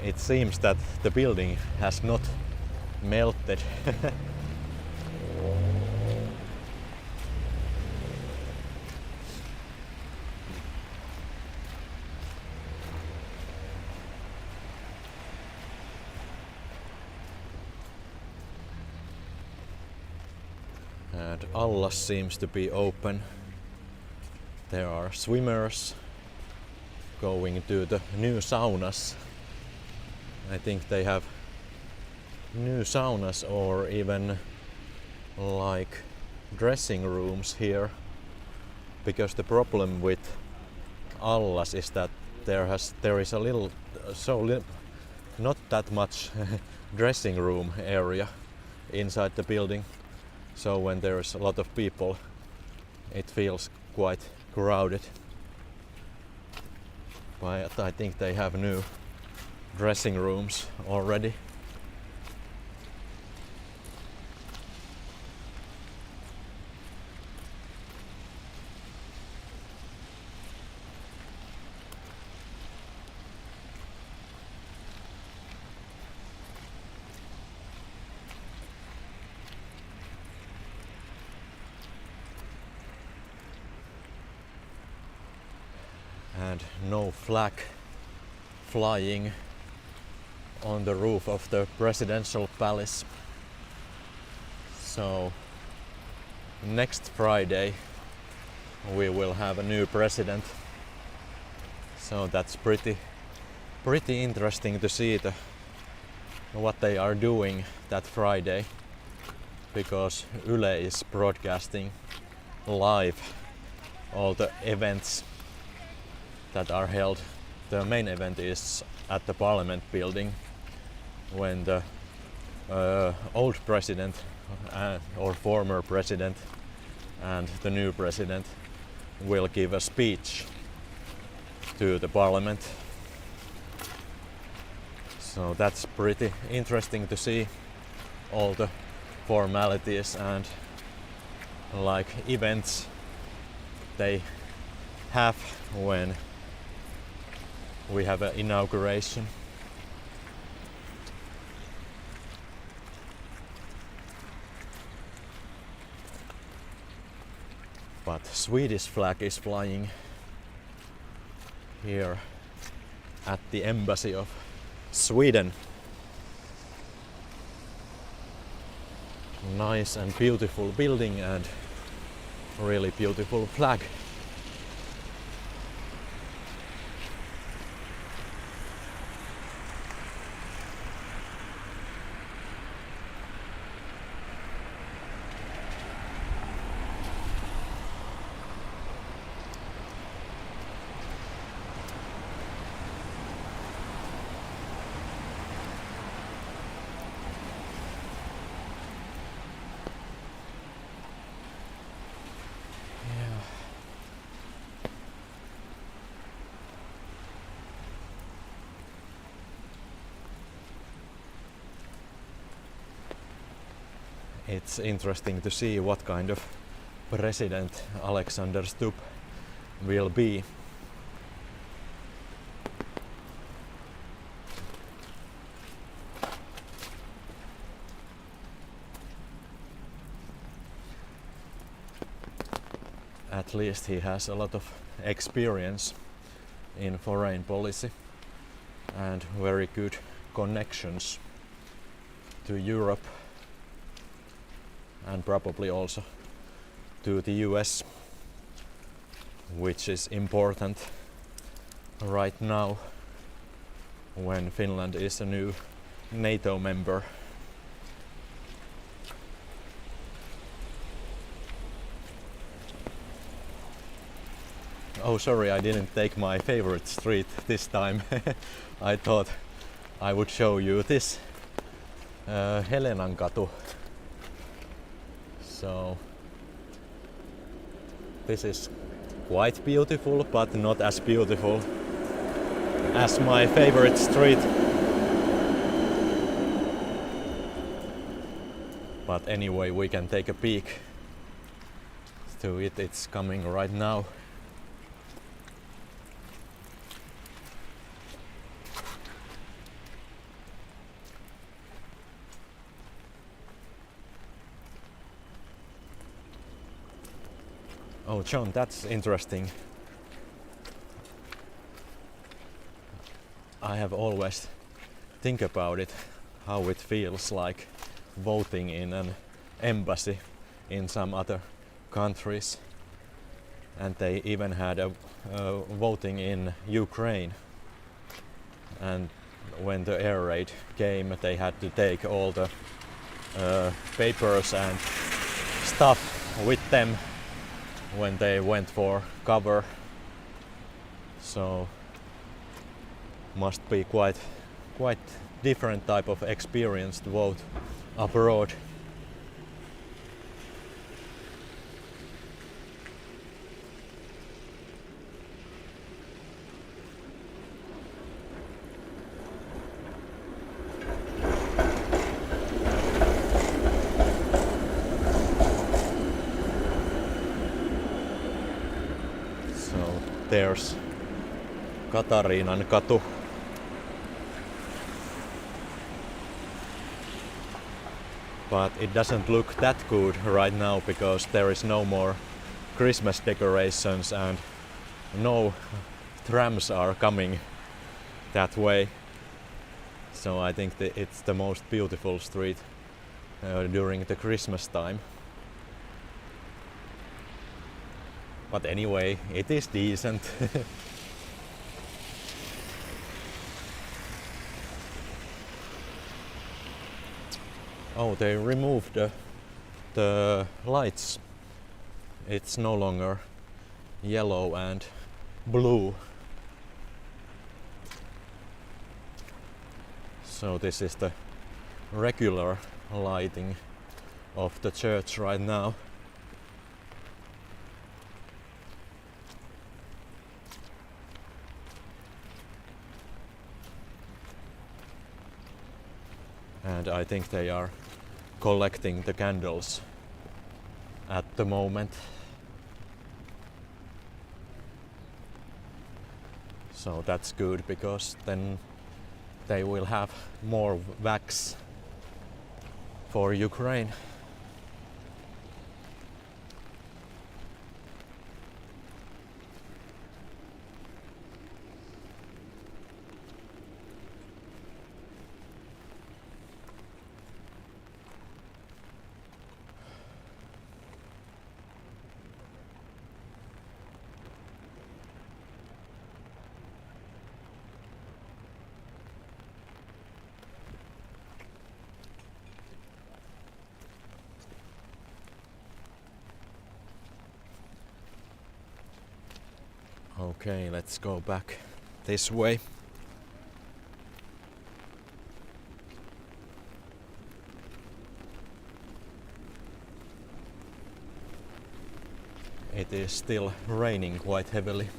it seems that the building has not melted. And Allas seems to be open. There are swimmers going to the new saunas. I think they have new saunas or even like dressing rooms here, because the problem with Allas is that there is a little not that much dressing room area inside the building. So when there's a lot of people, it feels quite crowded. But I think they have new dressing rooms already. And no flag flying on the roof of the presidential palace. So next Friday we will have a new president. So that's pretty interesting to see what they are doing that Friday, because Yle is broadcasting live all the events that are held. The main event is at the Parliament building, when the old president or former president and the new president will give a speech to the parliament. So that's pretty interesting to see all the formalities and like events they have when we have an inauguration. But Swedish flag is flying here at the embassy of Sweden. Nice and beautiful building and really beautiful flag. It's interesting to see what kind of president Alexander Stubb will be. At least he has a lot of experience in foreign policy and very good connections to Europe and probably also to the US, which is important right now when Finland is a new NATO member. Oh, sorry, I didn't take my favorite street this time. I thought I would show you this Helenankatu. So this is quite beautiful, but not as beautiful as my favorite street. But anyway, we can take a peek to it. It's coming right now. Oh, John, that's interesting. I have always think about it, how it feels like voting in an embassy in some other countries. And they even had a voting in Ukraine. And when the air raid came, they had to take all the papers and stuff with them when they went for cover. So must be quite different type of experience to vote abroad. There's Katariinankatu. But it doesn't look that good right now because there is no more Christmas decorations and no trams are coming that way. So I think that it's the most beautiful street during the Christmas time. But anyway, it is decent. Oh, they removed the lights. It's no longer yellow and blue. So this is the regular lighting of the church right now. And I think they are collecting the candles at the moment. So that's good, because then they will have more wax for Ukraine. Okay, let's go back this way. It is still raining quite heavily.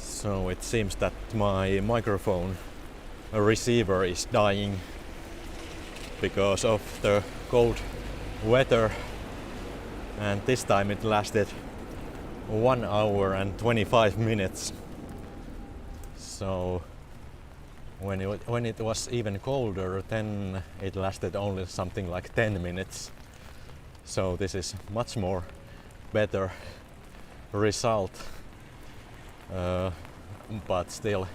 So it seems that my microphone receiver is dying because of the cold weather, and this time it lasted 1 hour and 25 minutes. So when it was even colder, then it lasted only something like 10 minutes. So this is much more better result, but still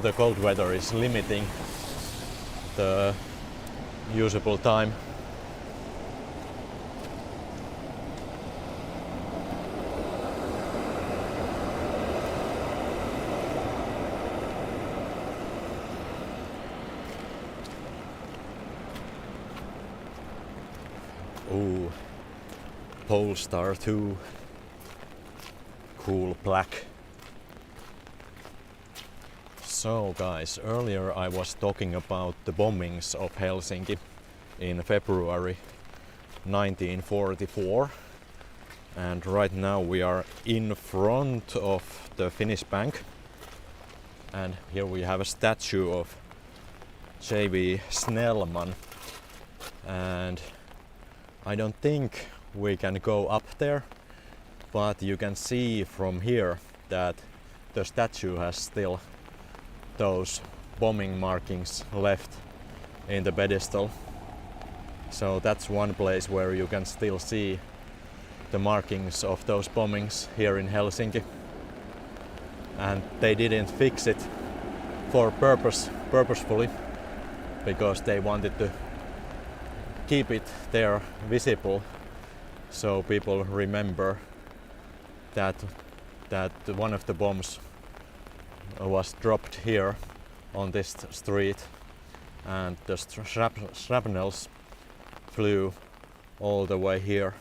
the cold weather is limiting the usable time. Ooh, Polestar 2, cool black. So guys, earlier I was talking about the bombings of Helsinki in February 1944, and right now we are in front of the Finnish bank, and here we have a statue of J.V. Snellman, and I don't think we can go up there, but you can see from here that the statue has still those bombing markings left in the pedestal. So that's one place where you can still see the markings of those bombings here in Helsinki. And they didn't fix it for purposefully, because they wanted to keep it there visible, so people remember that one of the bombs was dropped here on this street, and the shrapnels flew all the way here.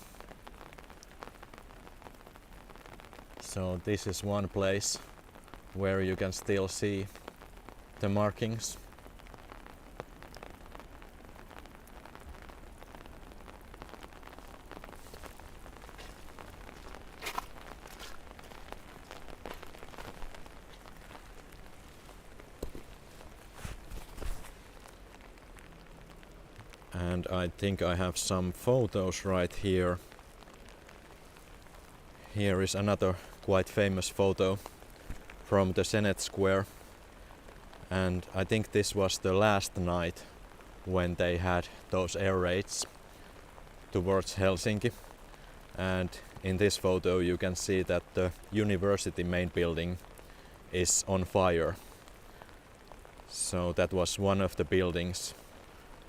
So this is one place where you can still see the markings. And I think I have some photos right here. Here is another quite famous photo from the Senate Square, and I think this was the last night when they had those air raids towards Helsinki. And in this photo you can see that the university main building is on fire. So that was one of the buildings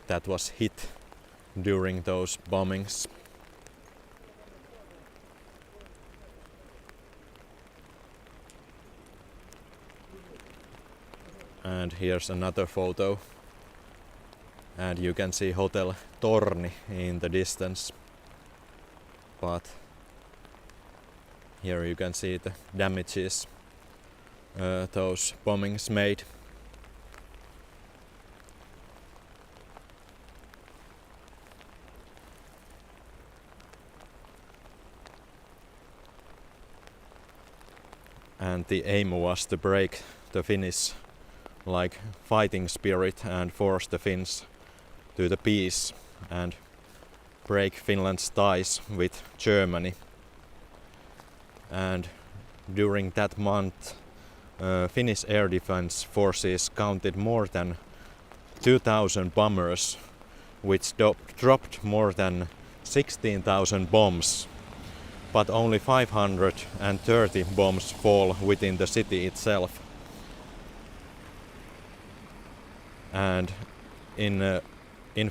that was hit during those bombings. And here's another photo, and you can see Hotel Torni in the distance, but here you can see the damages those bombings made. And the aim was to break the Finnish fighting spirit and force the Finns to the peace and break Finland's ties with Germany. And during that month, Finnish air defense forces counted more than 2,000 bombers, which dropped more than 16,000 bombs, but only 530 bombs fall within the city itself. And in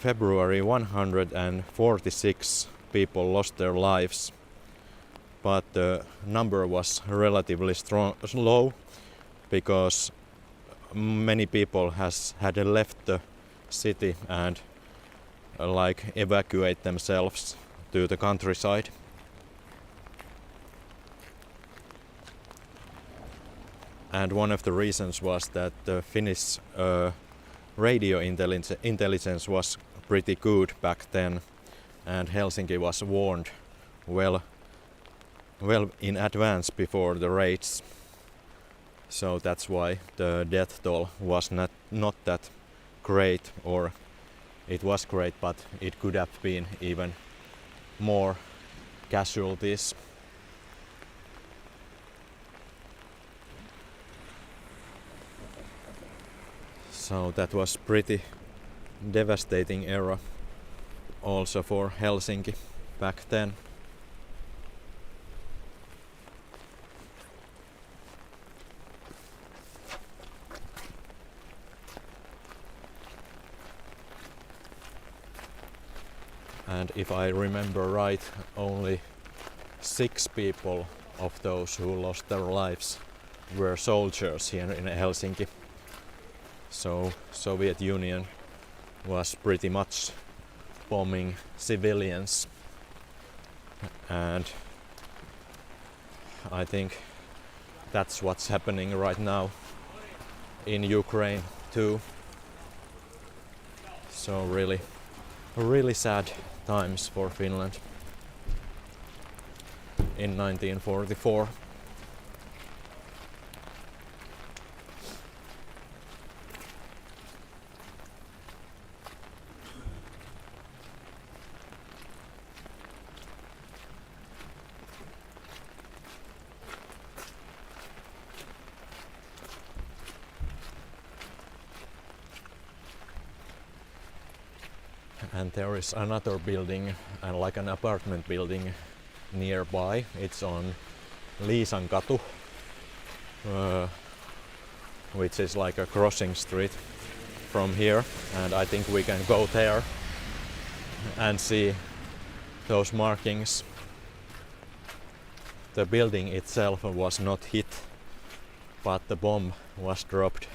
February 146 people lost their lives, but the number was relatively low because many people had left the city and evacuate themselves to the countryside. And one of the reasons was that the Finnish radio intelligence was pretty good back then, and Helsinki was warned well in advance before the raids. So that's why the death toll was not that great, or it was great, but it could have been even more casualties. So that was pretty devastating era also for Helsinki back then. And if I remember right, only 6 people of those who lost their lives were soldiers here in Helsinki. So Soviet Union was pretty much bombing civilians, and I think that's what's happening right now in Ukraine too. So really sad times for Finland in 1944. And there is another building, and an apartment building nearby. It's on Liisankatu, which is like a crossing street from here, and I think we can go there and see those markings. The building itself was not hit, but the bomb was dropped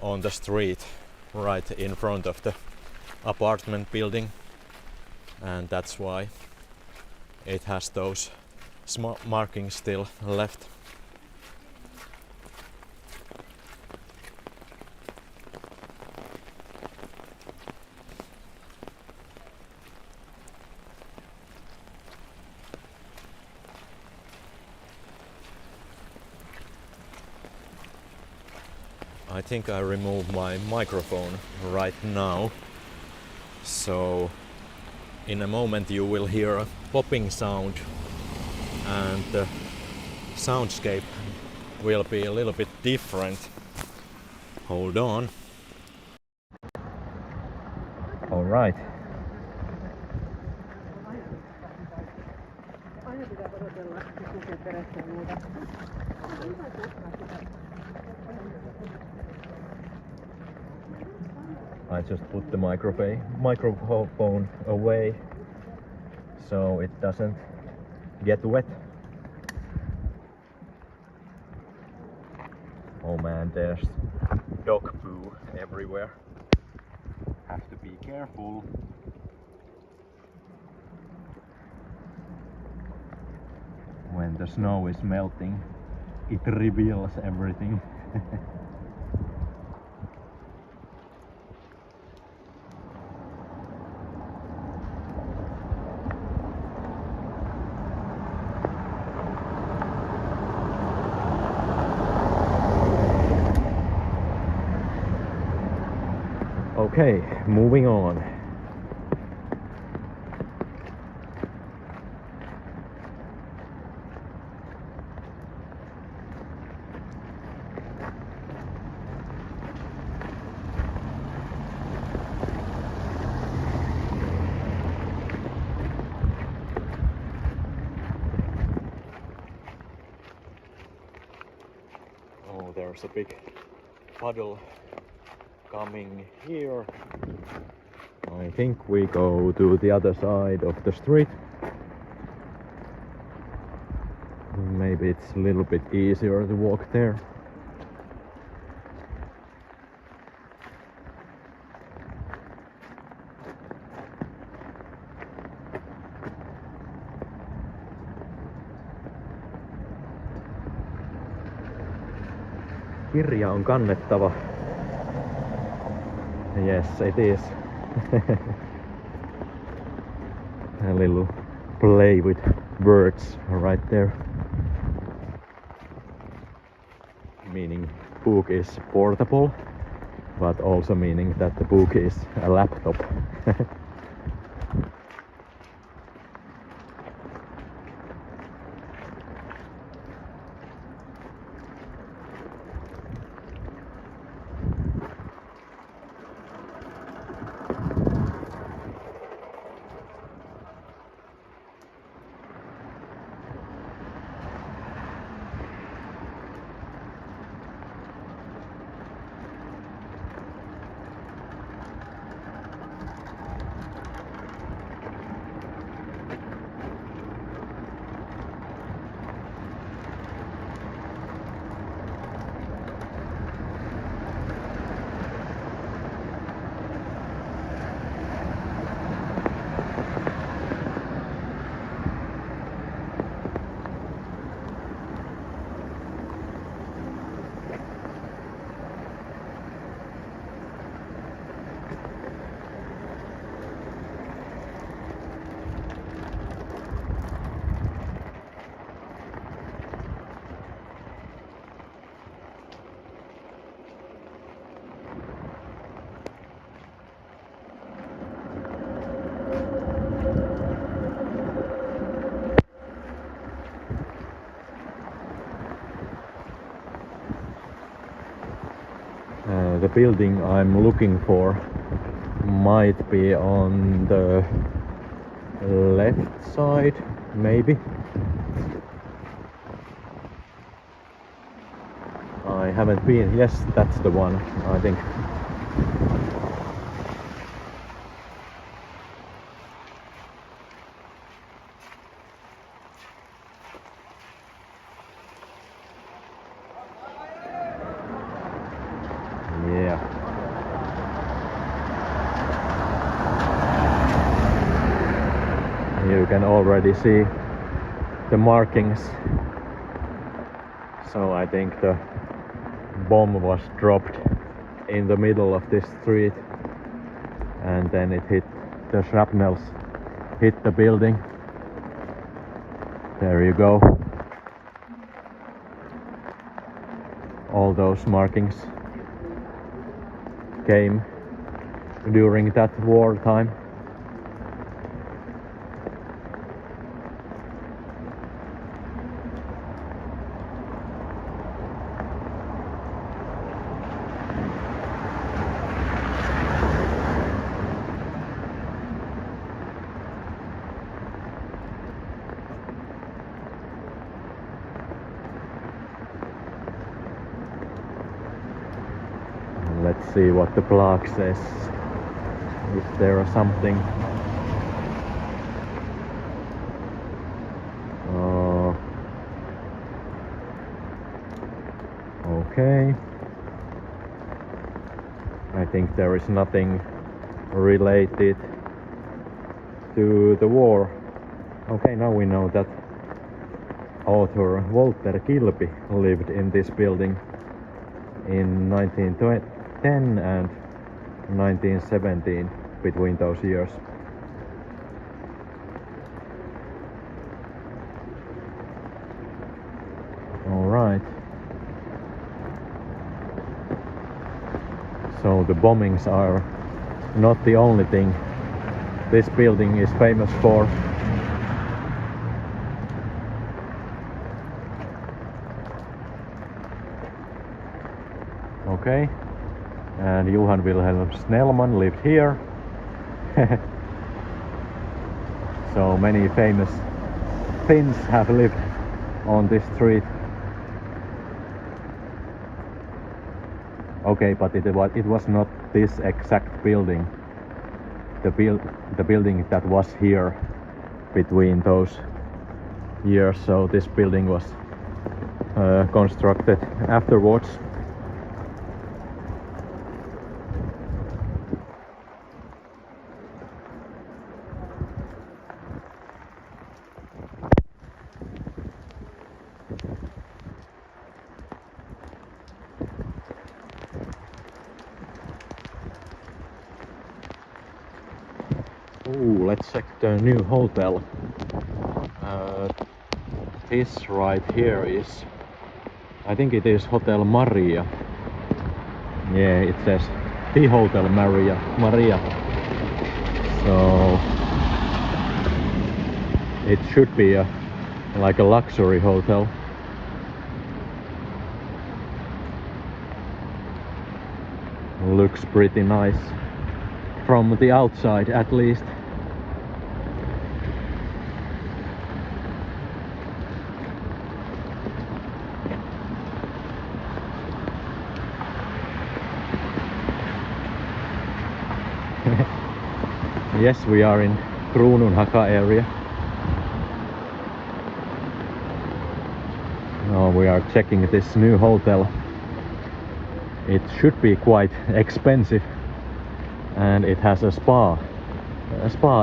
on the street right in front of the apartment building, and that's why it has those markings still left. I think I remove my microphone right now, so in a moment you will hear a popping sound, and the soundscape will be a little bit different. Hold on. All right. I just put the microphone away so it doesn't get wet. Oh man, there's dog poo everywhere. Have to be careful. When the snow is melting, it reveals everything. Okay, moving on. Oh, there's a big puddle coming here. I think we go to the other side of the street. Maybe it's a little bit easier to walk there. Kirja on kannettava. Yes, it is. A little play with words right there. Meaning book is portable, but also meaning that the book is a laptop. The building I'm looking for might be on the left side, maybe. I haven't been. Yes, that's the one, I think. Yeah. You can already see the markings. So I think the bomb was dropped in the middle of this street and then it hit, the shrapnels hit the building. There you go. All those markings came during that war time. Let's see what the plaque says. Is there something? Okay. I think there is nothing related to the war. Okay, now we know that author Walter Kilpi lived in this building in 1910 and 1917, between those years. Alright. So the bombings are not the only thing this building is famous for. Okay, and Johan Wilhelm Snellman lived here. So many famous Finns have lived on this street. Okay, but it was not this exact building. The building that was here between those years. So this building was constructed afterwards. Ooh, let's check the new hotel. This right here is, I think it is Hotel Maria. Yeah, it says the Hotel Maria. So it should be like a luxury hotel. Looks pretty nice from the outside, at least. Yes, we are in Kruununhaka area. Now we are checking this new hotel. It should be quite expensive, and it has a spa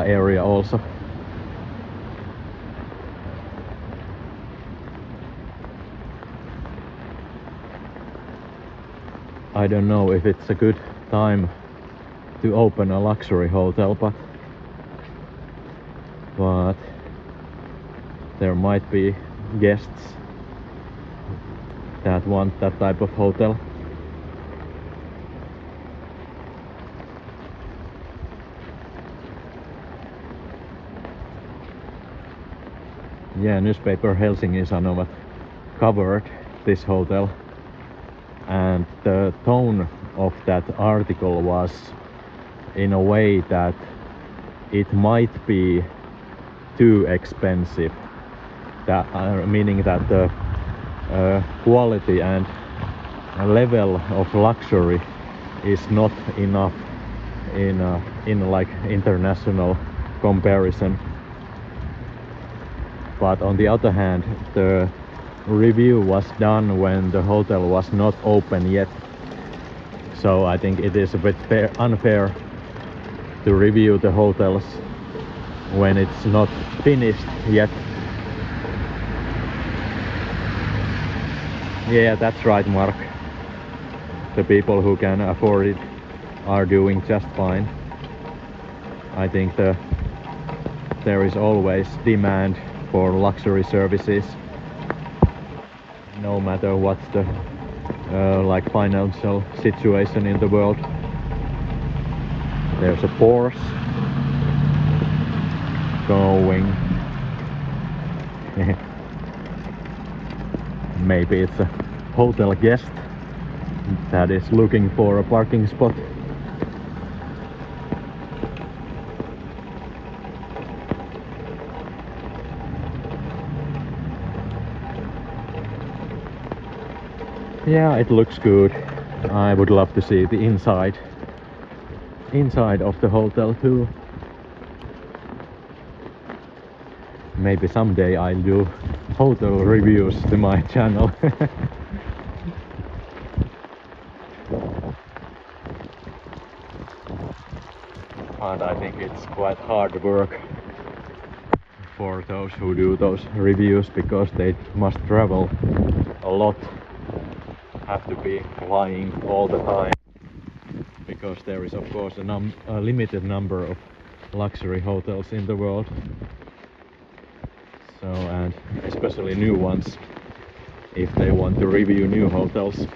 area also. I don't know if it's a good time to open a luxury hotel, but there might be guests that want that type of hotel. Yeah, newspaper Helsingin Sanomat covered this hotel, and the tone of that article was in a way that it might be too expensive, that meaning that the quality and level of luxury is not enough in like international comparison. But on the other hand, the review was done when the hotel was not open yet, so I think it is a bit unfair to review the hotels when it's not finished yet. Yeah, that's right, Mark. The people who can afford it are doing just fine. I think there is always demand for luxury services, no matter what's the like financial situation in the world. There's a Porsche going. Maybe it's a hotel guest that is looking for a parking spot. Yeah, it looks good. I would love to see the inside of the hotel too. Maybe someday I'll do hotel reviews to my channel. And I think it's quite hard work for those who do those reviews, because they must travel a lot, have to be flying all the time, because there is of course a limited number of luxury hotels in the world. So, and especially new ones, if they want to review new hotels.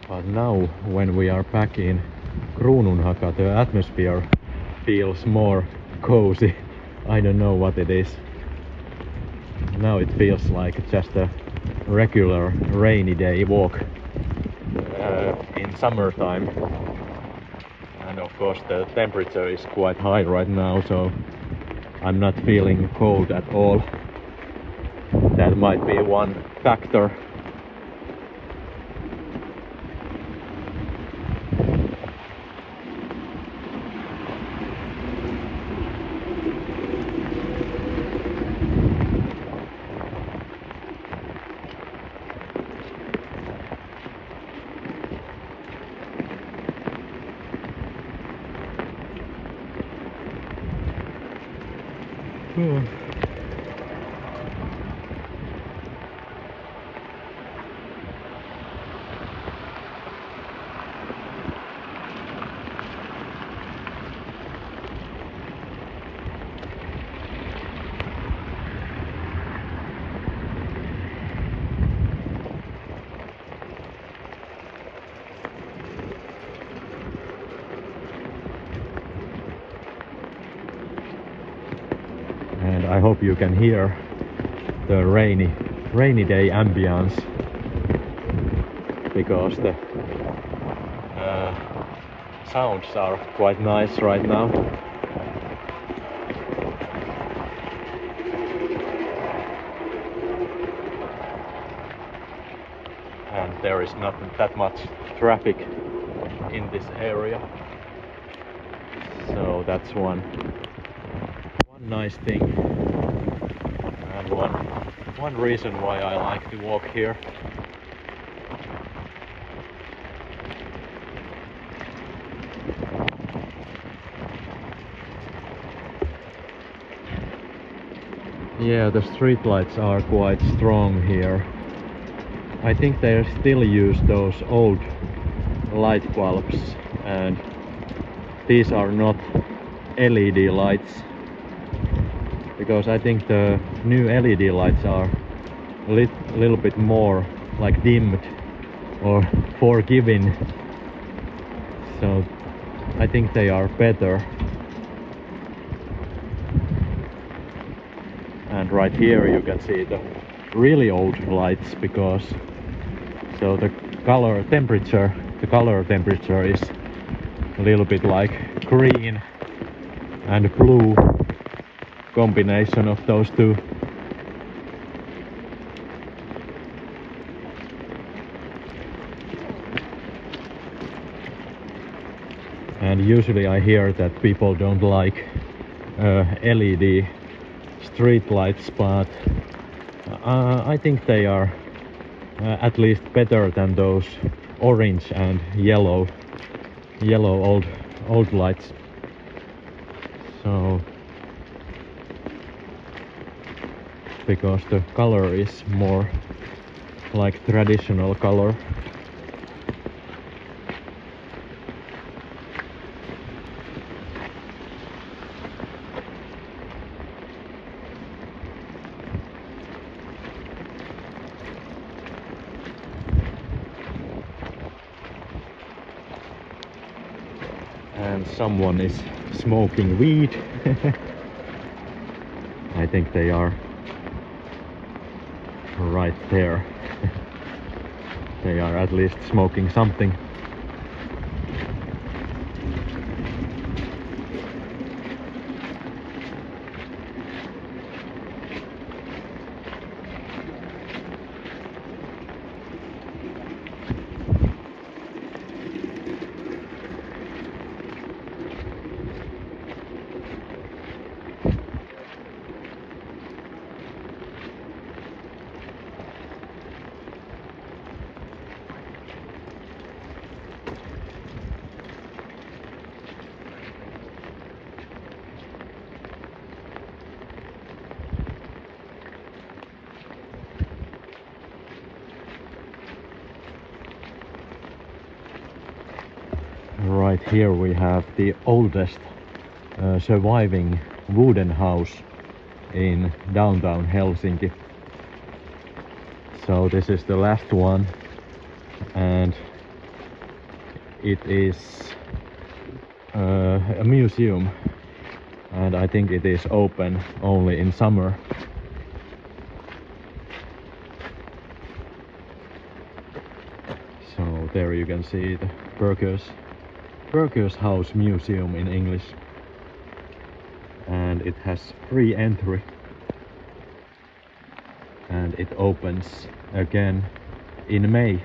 But now, when we are back in Kruununhaka, the atmosphere feels more cozy. I don't know what it is. Now it feels like just a regular rainy day walk in summertime. And of course the temperature is quite high right now, so I'm not feeling cold at all. That might be one factor. And I hope you can hear the rainy day ambience, because the sounds are quite nice right now. And there is not that much traffic in this area, so that's one nice thing, and one reason why I like to walk here. Yeah, the street lights are quite strong here. I think they still use those old light bulbs, and these are not LED lights, because I think the new LED lights are a little bit more like dimmed or forgiving, so I think they are better. And right here you can see the really old lights, because so the color temperature is a little bit like green and blue, combination of those two. And usually I hear that people don't like LED street lights, but I think they are at least better than those orange and yellow old lights. So, because the color is more like traditional color. and someone is smoking weed. I think they are right there. They are at least smoking something. Right here we have the oldest surviving wooden house in downtown Helsinki. So this is the last one, and it is a museum, and I think it is open only in summer. So there you can see the Burgers House Museum in English, and it has free entry, and it opens again in May.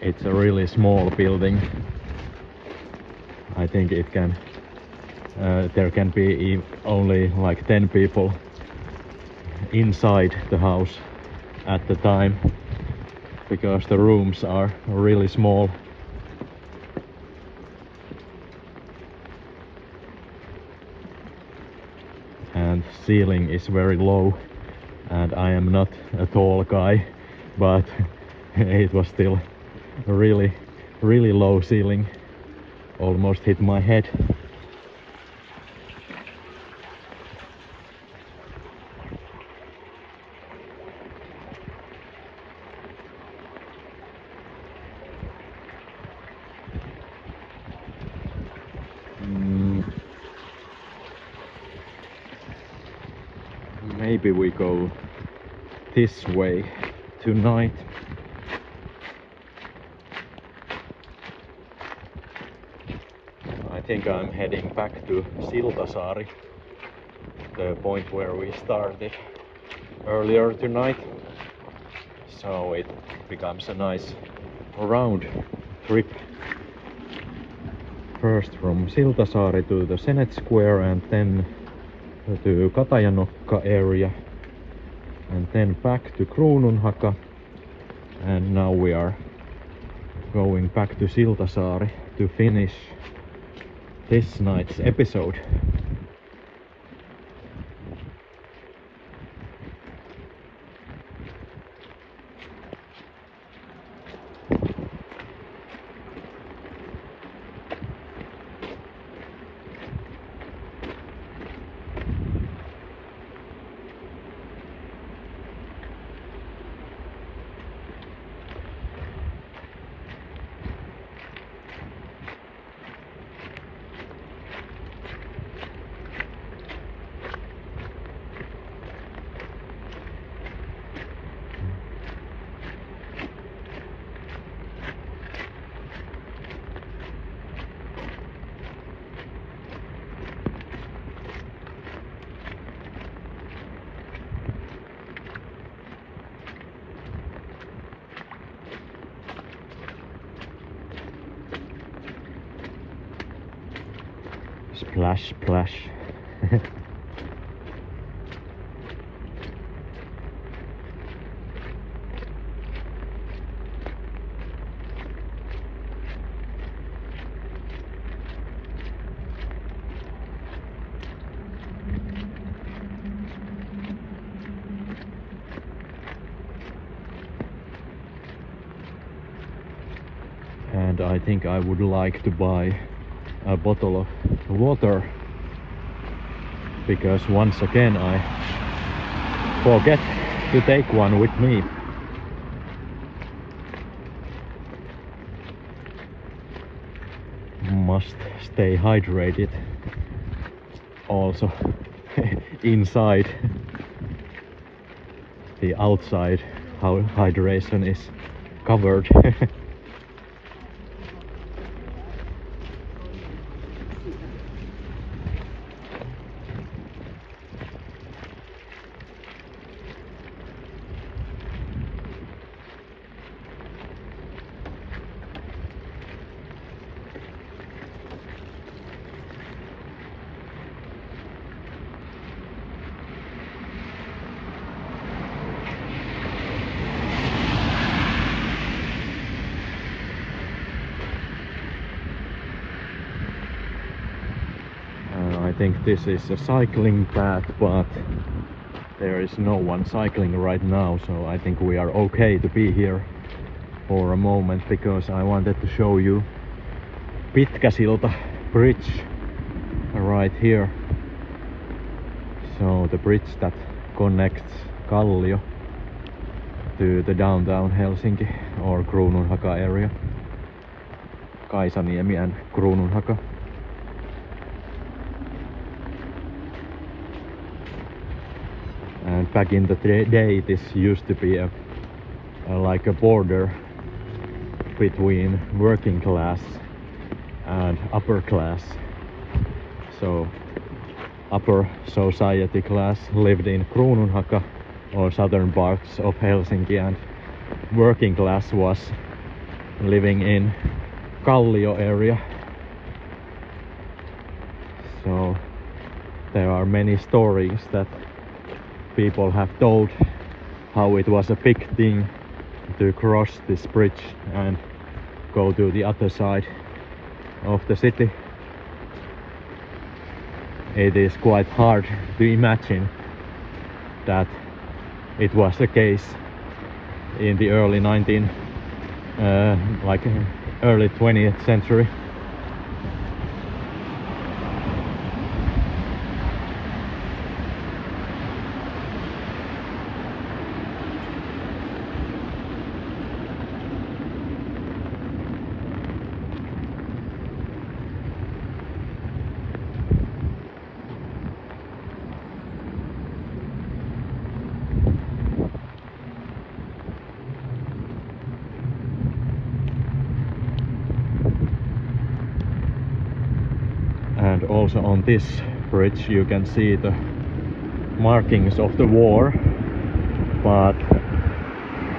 It's a really small building. I think it can there can be only like 10 people inside the house at the time, because the rooms are really small. And ceiling is very low, and I am not a tall guy, but it was still a really low ceiling, almost hit my head. Maybe we go this way tonight. I think I'm heading back to Siltasaari, the point where we started earlier tonight. So it becomes a nice round trip. First from Siltasaari to the Senate Square, and then to Katajanokka area, and then back to Kruununhaka, and now we are going back to Siltasaari to finish this night's episode. Splash, splash. And I think I would like to buy a bottle of water because once again I forget to take one with me. Must stay hydrated also inside. The outside how hydration is covered. I think this is a cycling path, but there is no one cycling right now, so I think we are okay to be here for a moment, because I wanted to show you Pitkäsilta bridge right here. So the bridge that connects Kallio to the downtown Helsinki or Kruununhaka area. Kaisaniemi and Kruununhaka. And back in the day, this used to be like a border between working class and upper class. So upper society class lived in Kruununhaka or southern parts of Helsinki, and working class was living in Kallio area. So there are many stories that people have told how it was a big thing to cross this bridge and go to the other side of the city. It is quite hard to imagine that it was the case in the early 20th century. And also on this bridge you can see the markings of the war, but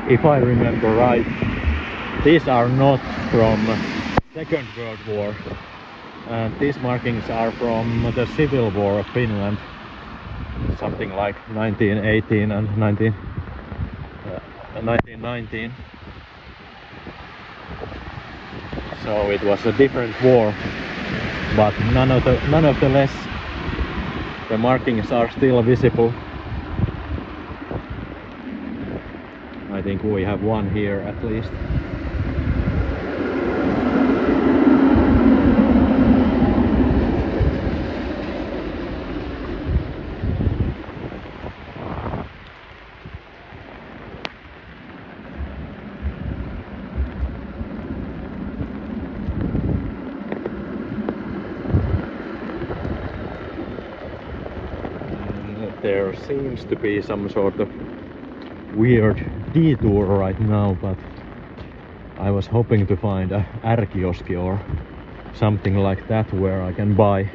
if I remember right, these are not from Second World War, and these markings are from the Civil War of Finland, something like 1918 and 1919. So it was a different war, but none of the less the markings are still visible. I think we have one here at least. There seems to be some sort of weird detour right now, but I was hoping to find a R-kioski or something like that where I can buy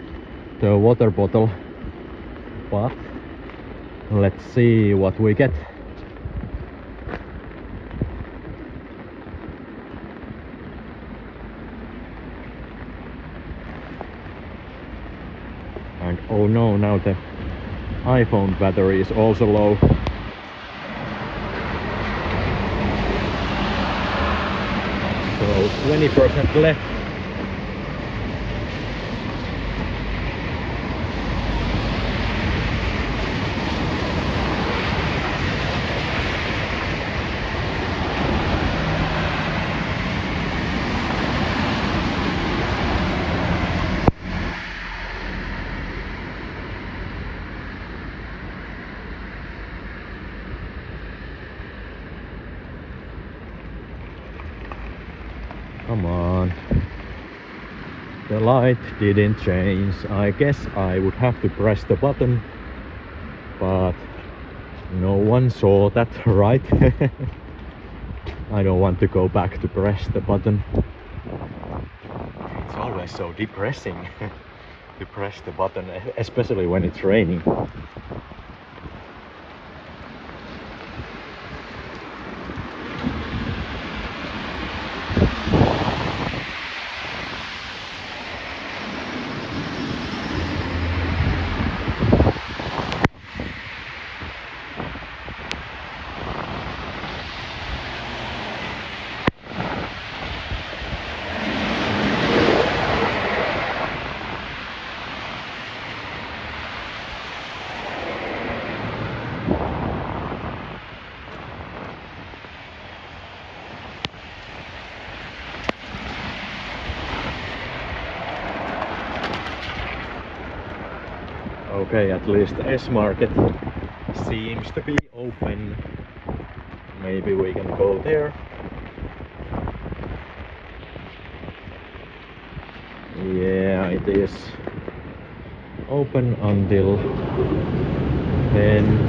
the water bottle, but let's see what we get. And oh no, now the iPhone battery is also low. So 20% left. Come on. The light didn't change. I guess I would have to press the button, but no one saw that, right? I don't want to go back to press the button. It's always so depressing to press the button, especially when it's raining. Okay, at least S-Market seems to be open. Maybe we can go there. Yeah, it is open until 10.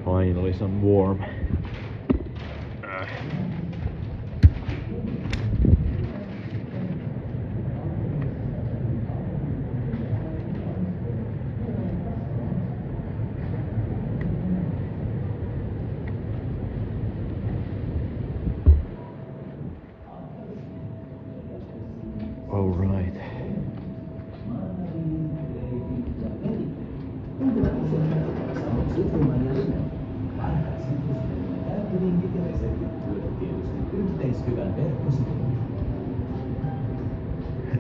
Finally some warm. All right.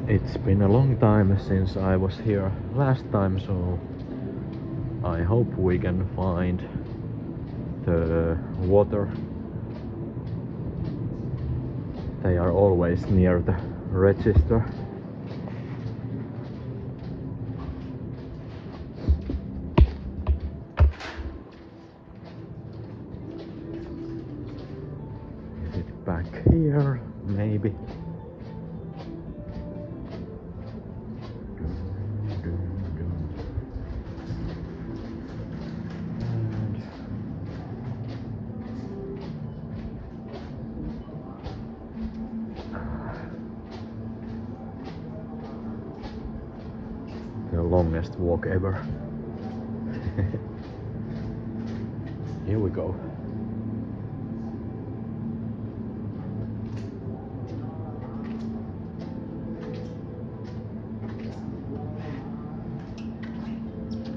It's been a long time since I was here last time, so I hope we can find the water. They are always near the register. Is it back here? Maybe. The longest walk ever. Here we go.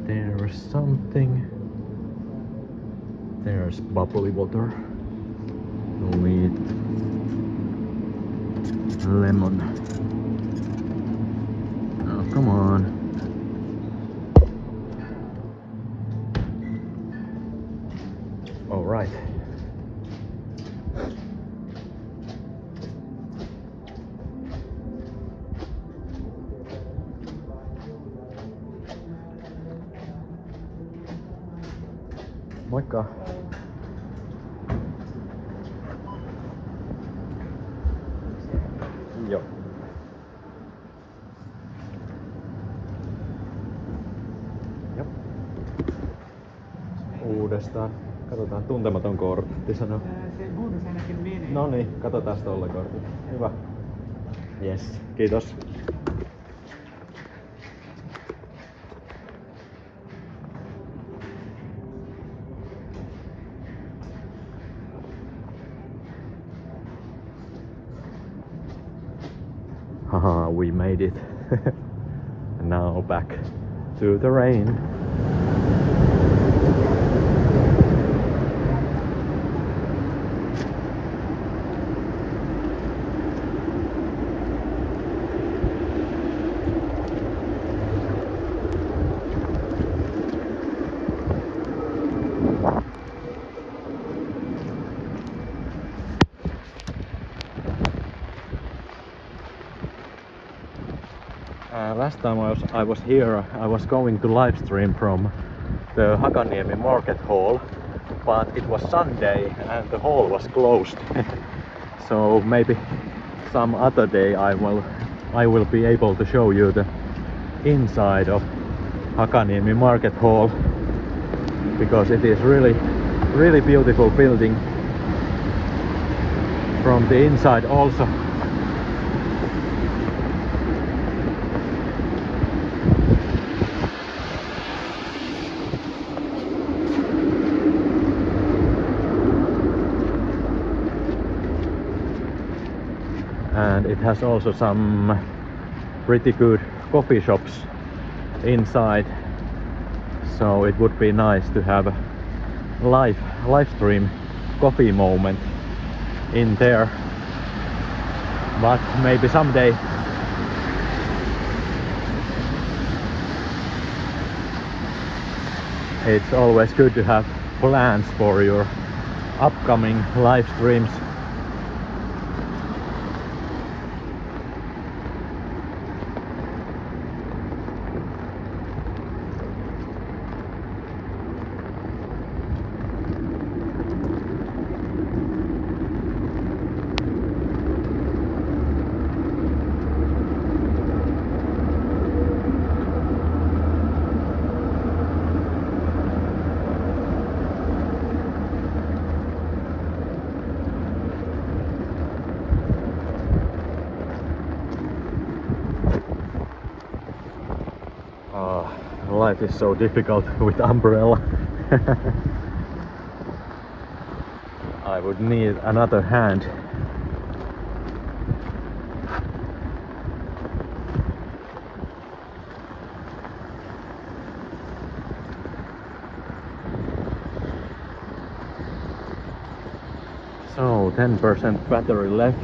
There's something. There's bubbly water with lemon. Oh, come on. All right. Moikka. Joo. Jop. Uudestaan. Katsotaan, tuntematon kortti sanoo. Se bonus ainakin menee. No niin, katsotaan tolla kortilla. Hyvä. Yes, kiitos. Haha, we made it. Now back to the rain. Last time I was here, I was going to live stream from the Hakaniemi Market Hall, but it was Sunday and the hall was closed. So maybe some other day I will be able to show you the inside of Hakaniemi Market Hall, because it is really beautiful building from the inside also. And it has also some pretty good coffee shops inside, so it would be nice to have a live stream coffee moment in there, but maybe someday. It's always good to have plans for your upcoming live streams. Life is so difficult with umbrella. I would need another hand. So 10% battery left.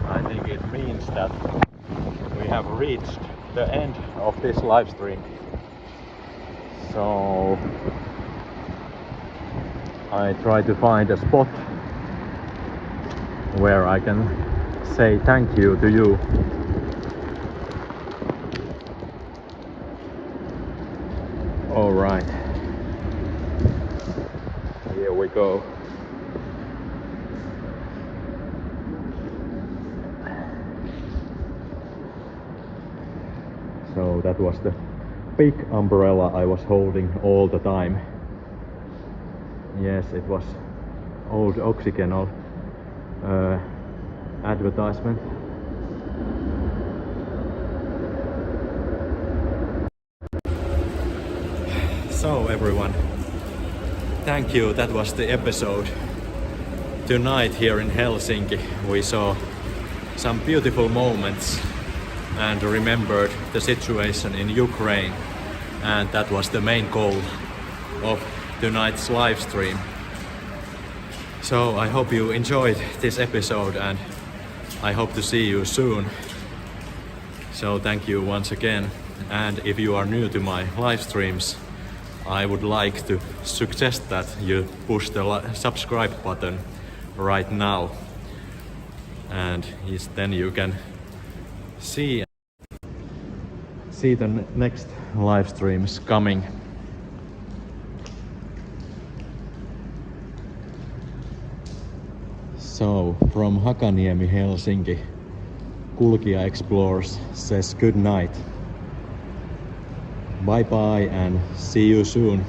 I think it means that we have reached the end of this live stream. So I try to find a spot where I can say thank you to you. All right, here we go. So that was the big umbrella I was holding all the time. Yes, it was old Oxygenol advertisement. So everyone, thank you, that was the episode. Tonight here in Helsinki we saw some beautiful moments and remembered the situation in Ukraine, and that was the main goal of tonight's live stream. So I hope you enjoyed this episode and I hope to see you soon. So thank you once again, and if you are new to my live streams, I would like to suggest that you push the subscribe button right now, and then you can see the next live streams coming. So from Hakaniemi, Helsinki, Kulkija Explores says good night. Bye bye and see you soon.